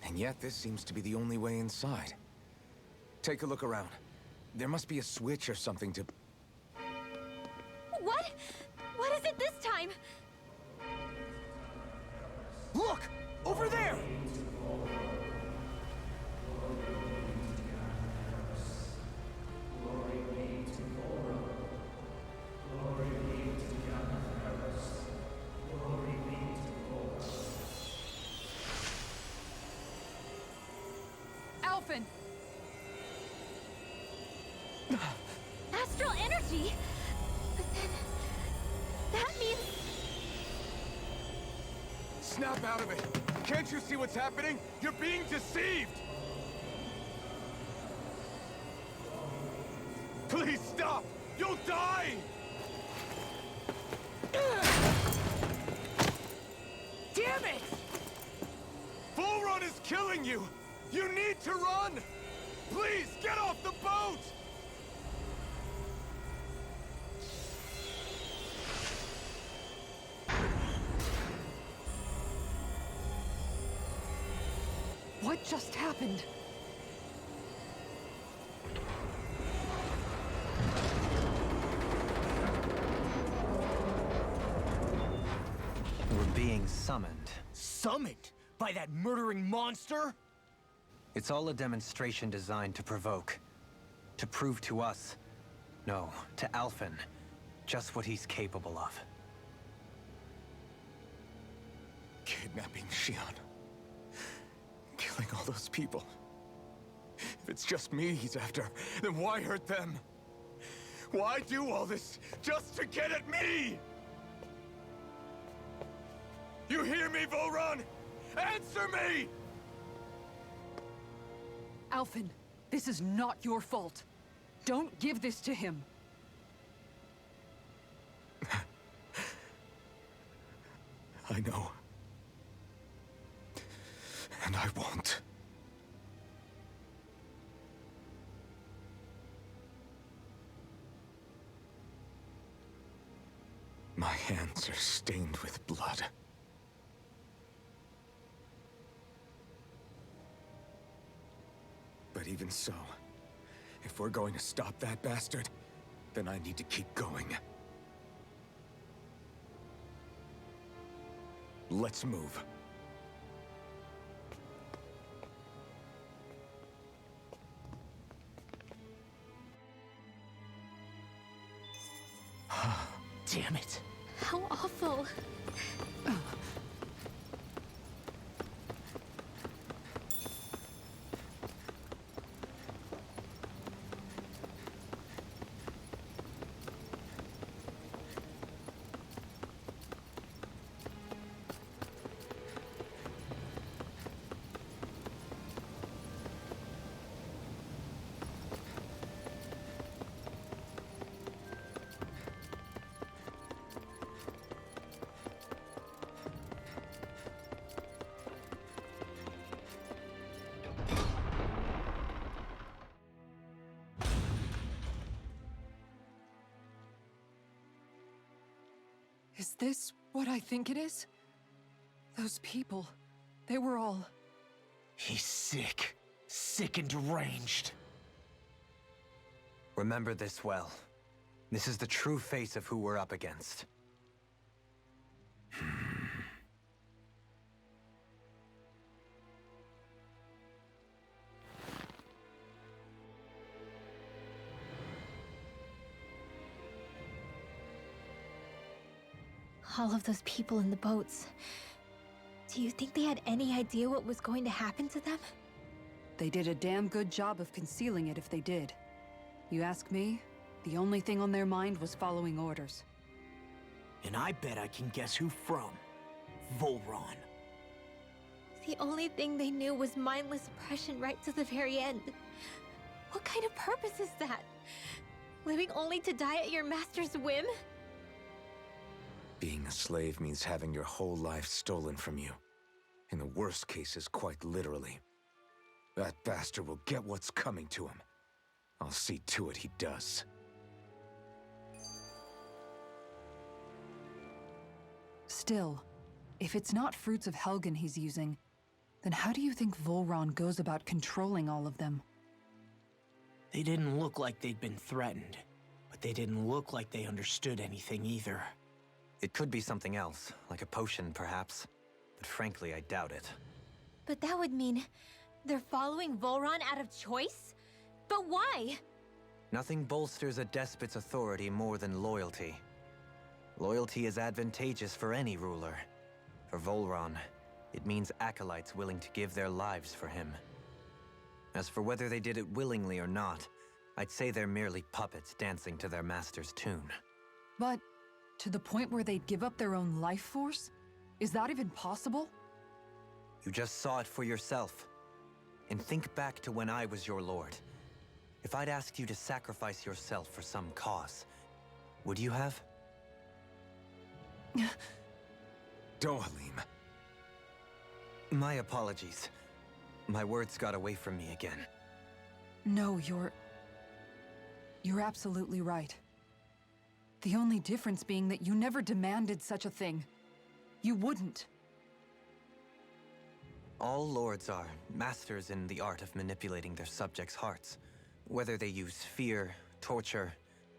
And yet this seems to be the only way inside. Take a look around. There must be a switch or something to... What? What is it this time? Look! Over there! Snap out of it! Can't you see what's happening? You're being deceived! Please stop! You'll die! Damn it! Bull Run is killing you! You need to run! Please, get off the boat! What just happened? We're being summoned. Summoned? By that murdering monster? It's all a demonstration designed to provoke. To prove to us, no, to Alphen, just what he's capable of. Kidnapping Shion. Killing all those people. If it's just me he's after, then why hurt them? Why do all this just to get at me? You hear me, Volron? Answer me! Alphen, this is not your fault. Don't give this to him. I know. And I won't. My hands are stained with blood. But even so, if we're going to stop that bastard, then I need to keep going. Let's move. Damn it. How awful. Is this what I think it is? Those people, they were all... He's sick. Sick and deranged. Remember this well. This is the true face of who we're up against. All of those people in the boats. Do you think they had any idea what was going to happen to them? They did a damn good job of concealing it if they did. You ask me, the only thing on their mind was following orders. And I bet I can guess who from. Volron. The only thing they knew was mindless oppression right to the very end. What kind of purpose is that? Living only to die at your master's whim? Being a slave means having your whole life stolen from you. In the worst cases, quite literally. That bastard will get what's coming to him. I'll see to it he does. Still, if it's not fruits of Helgen he's using, then how do you think Volron goes about controlling all of them? They didn't look like they'd been threatened, but they didn't look like they understood anything either. It could be something else, like a potion perhaps. But frankly, I doubt it. But that would mean they're following Volron out of choice? But why? Nothing bolsters a despot's authority more than loyalty. Loyalty is advantageous for any ruler. For Volron, it means acolytes willing to give their lives for him. As for whether they did it willingly or not, I'd say they're merely puppets dancing to their master's tune. But to the point where they'd give up their own life force? Is that even possible? You just saw it for yourself. And think back to when I was your lord. If I'd asked you to sacrifice yourself for some cause, would you have? Dohalim. My apologies. My words got away from me again. No, you're absolutely right. The only difference being that you never demanded such a thing. You wouldn't. All lords are masters in the art of manipulating their subjects' hearts, whether they use fear, torture,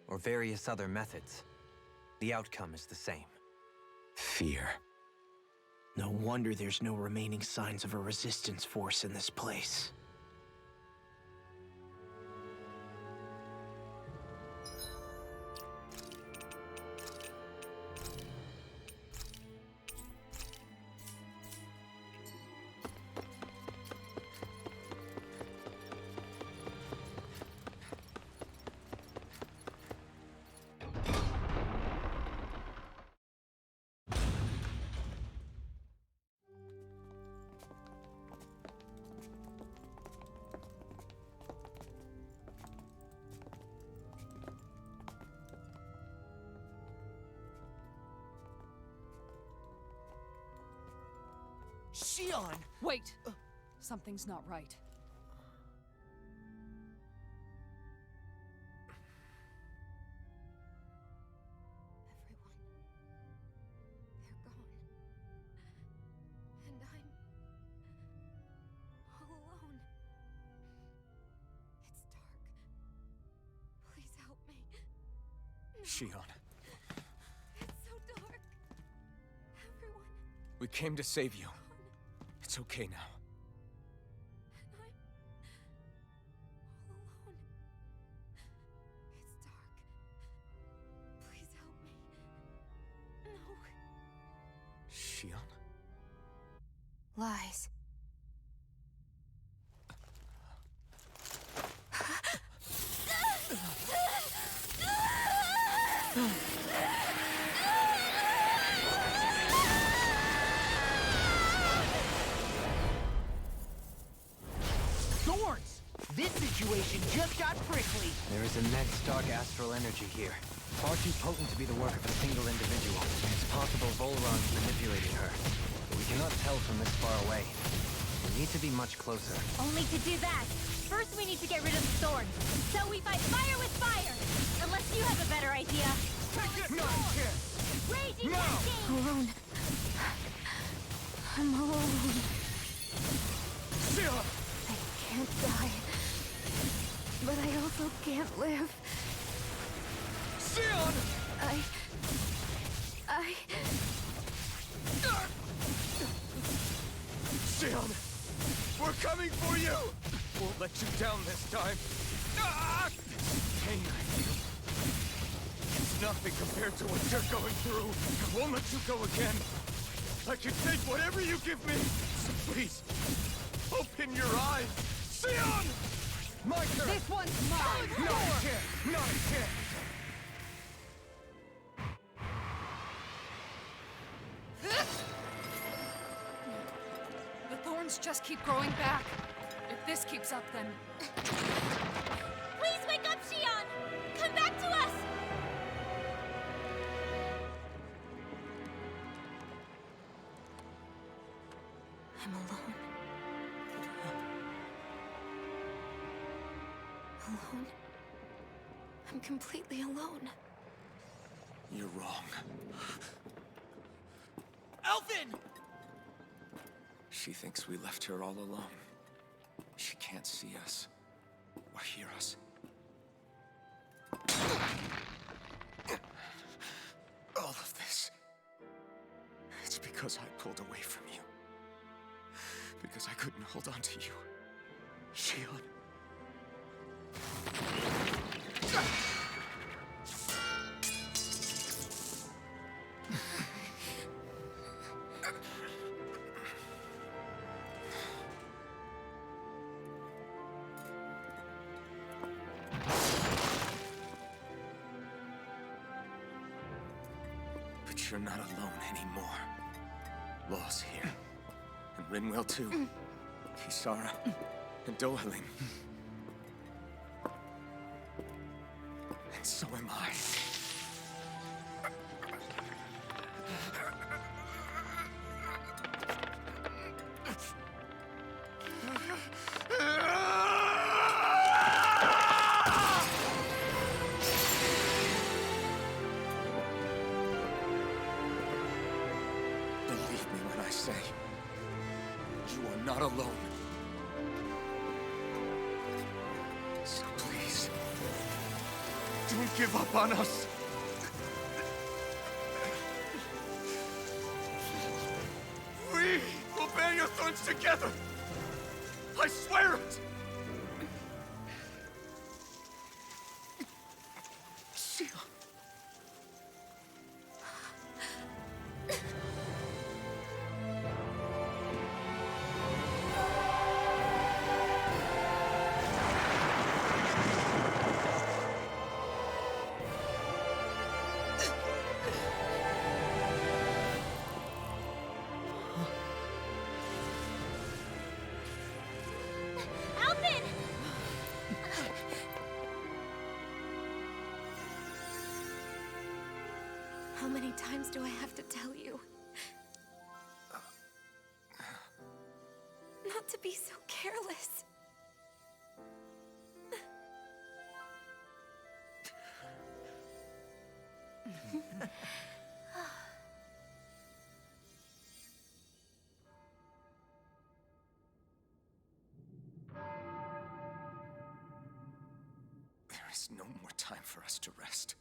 or various other methods. The outcome is the same. Fear. No wonder there's no remaining signs of a resistance force in this place. Shion! Wait! Something's not right. Everyone. They're gone. And I'm all alone. It's dark. Please help me. No. Shion, It's so dark. Everyone. we came to save you. It's okay now. And I'm all alone. It's dark. Please help me. No. Shion? Lies. Thorns! This situation just got prickly. There is immense dark astral energy here. Far too potent to be the work of a single individual. It's possible Volron's manipulating her, but we cannot tell from this far away. We need to be much closer. Only to do that, first we need to get rid of the thorns. So we fight fire with fire! Unless you have a better idea. Raging cascade! Alone. I'm alone. Shion! I can't die. But I also can't live. Shion! Shion! We're coming for you! Won't let you down this time. Ah! Pain I feel. It's nothing compared to what you're going through. I won't let you go again. I can take whatever you give me. So please, open your eyes. Shion! My turn! This one's mine! Not a chance! Not a chance! The thorns just keep growing back. If this keeps up, then... Please wake up, Shion! Come back to us! I'm alone. Alone? I'm completely alone. You're wrong. Elfin! She thinks we left her all alone. She can't see us or hear us. All of this. It's because I pulled away from you. Because I couldn't hold on to you. Shion. But you're not alone anymore. Law's here. And Rinwell too. Kisara. And Dohaling. And so am I. Believe me when I say, you are not alone. So please, don't give up on us. We will bear your thorns together. I swear it. Shion. Alvin! How many times do I have to tell you? Not to be so careless. There is no more time for us to rest.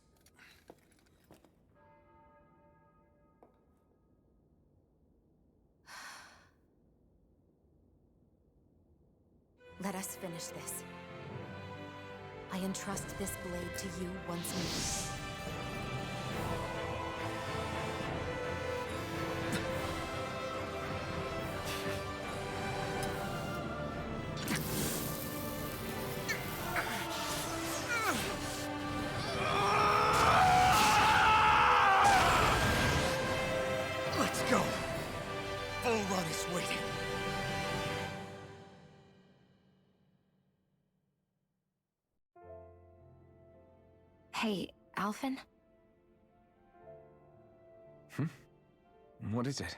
Let us finish this. I entrust this blade to you once more. Let's go. Volrun is waiting. Hey, Alvin? What is it?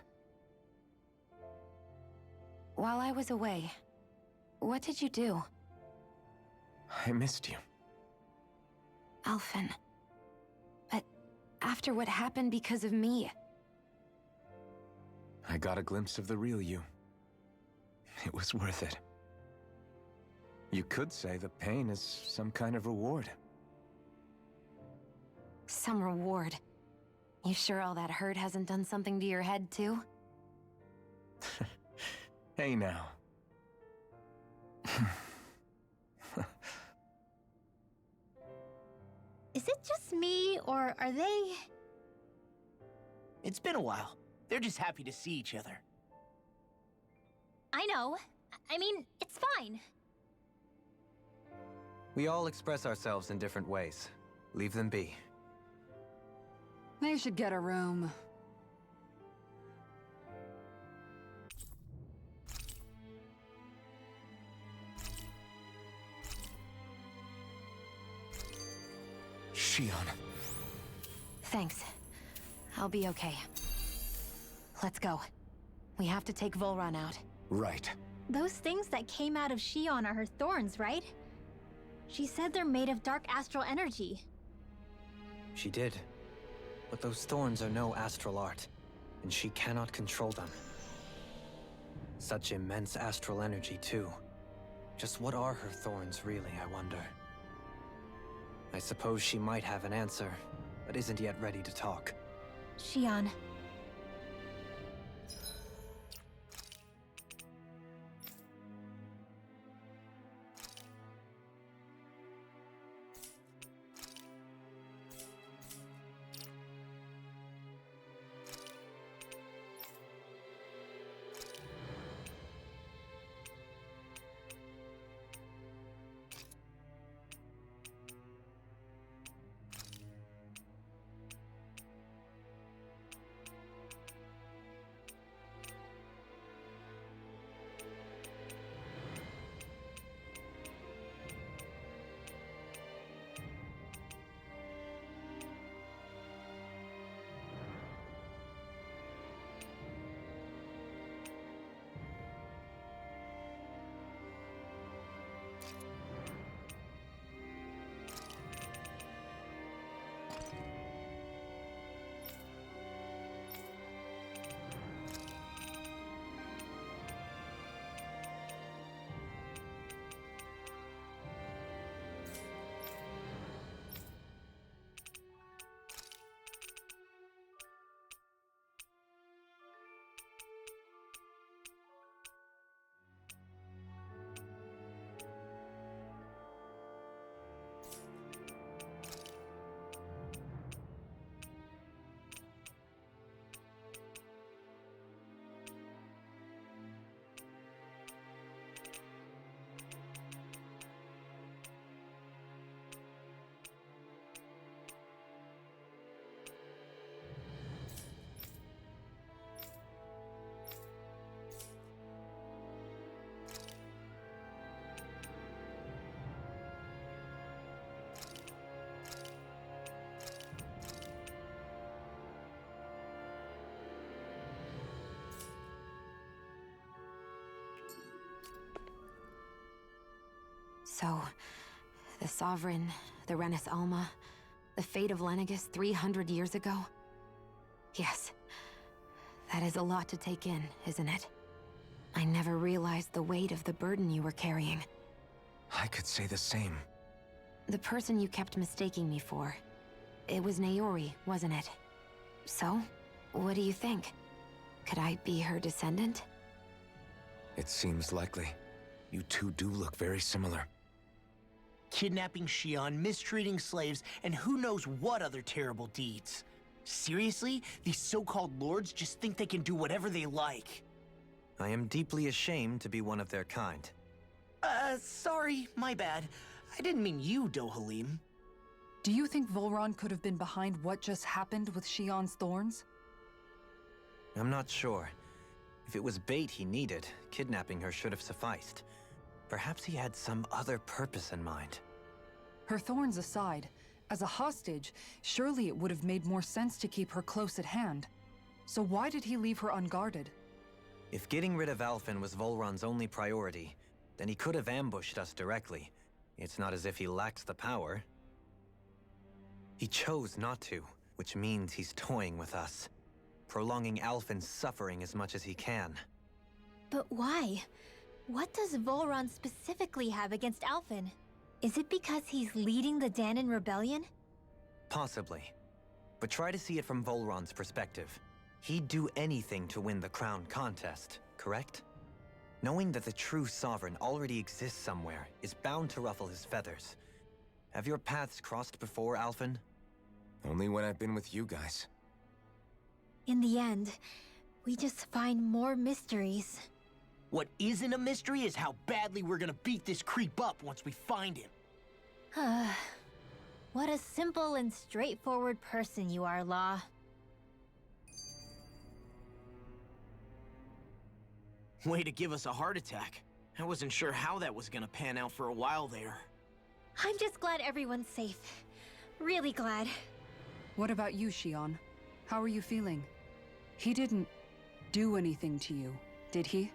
While I was away, what did you do? I missed you. Alvin. But after what happened because of me, I got a glimpse of the real you. It was worth it. You could say the pain is some kind of reward. some reward. You sure all that hurt hasn't done something to your head, too? Hey now. Is it just me, or are they... It's been a while. They're just happy to see each other. I know. I mean, it's fine. We all express ourselves in different ways. Leave them be. They should get a room. Shion. Thanks. I'll be okay. Let's go. We have to take Volrun out. Right. Those things that came out of Shion are her thorns, right? She said they're made of dark astral energy. She did. But those thorns are no astral art, and she cannot control them. Such immense astral energy, too. Just what are her thorns, really, I wonder? I suppose she might have an answer, but isn't yet ready to talk. Shion. So, the Sovereign, the Renis Alma, the fate of Lenegis 300 years ago? Yes. That is a lot to take in, isn't it? I never realized the weight of the burden you were carrying. I could say the same. The person you kept mistaking me for, it was Naori, wasn't it? So, what do you think? Could I be her descendant? It seems likely. You two do look very similar. Kidnapping Shion, mistreating slaves, and who knows what other terrible deeds. Seriously? These so-called lords just think they can do whatever they like. I am deeply ashamed to be one of their kind. Sorry, my bad. I didn't mean you, Dohalim. Do you think Volron could have been behind what just happened with Shion's thorns? I'm not sure. If it was bait he needed, kidnapping her should have sufficed. Perhaps he had some other purpose in mind. Her thorns aside, as a hostage, surely it would have made more sense to keep her close at hand. So why did he leave her unguarded? If getting rid of Alphen was Volron's only priority, then he could have ambushed us directly. It's not as if he lacks the power. He chose not to, which means he's toying with us, prolonging Alphen's suffering as much as he can. But why? What does Volron specifically have against Alphen? Is it because he's leading the Danon rebellion? Possibly. But try to see it from Volron's perspective. He'd do anything to win the crown contest, correct? Knowing that the true Sovereign already exists somewhere is bound to ruffle his feathers. Have your paths crossed before, Alphen? Only when I've been with you guys. In the end, we just find more mysteries. What isn't a mystery is how badly we're gonna beat this creep up once we find him. What a simple and straightforward person you are, Law. Way to give us a heart attack. I wasn't sure how that was gonna pan out for a while there. I'm just glad everyone's safe. Really glad. What about you, Shion? How are you feeling? He didn't do anything to you, did he?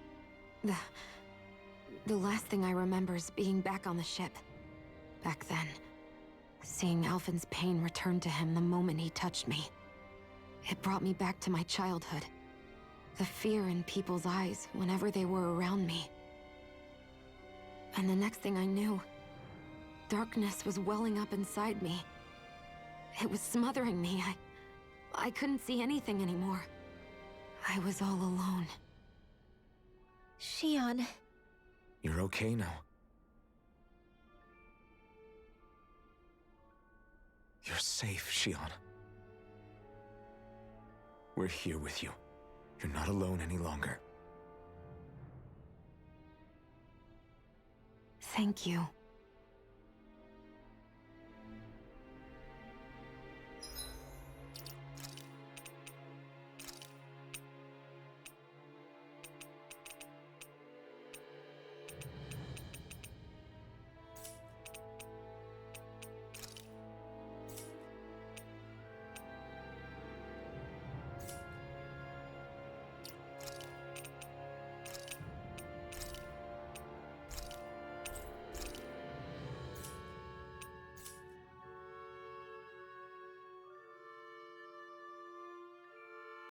The last thing I remember is being back on the ship. Back then. Seeing Alphen's pain return to him the moment he touched me. It brought me back to my childhood. The fear in people's eyes whenever they were around me. And the next thing I knew, darkness was welling up inside me. It was smothering me. I couldn't see anything anymore. I was all alone. Shion. You're okay now. You're safe, Shion. We're here with you. You're not alone any longer. Thank you.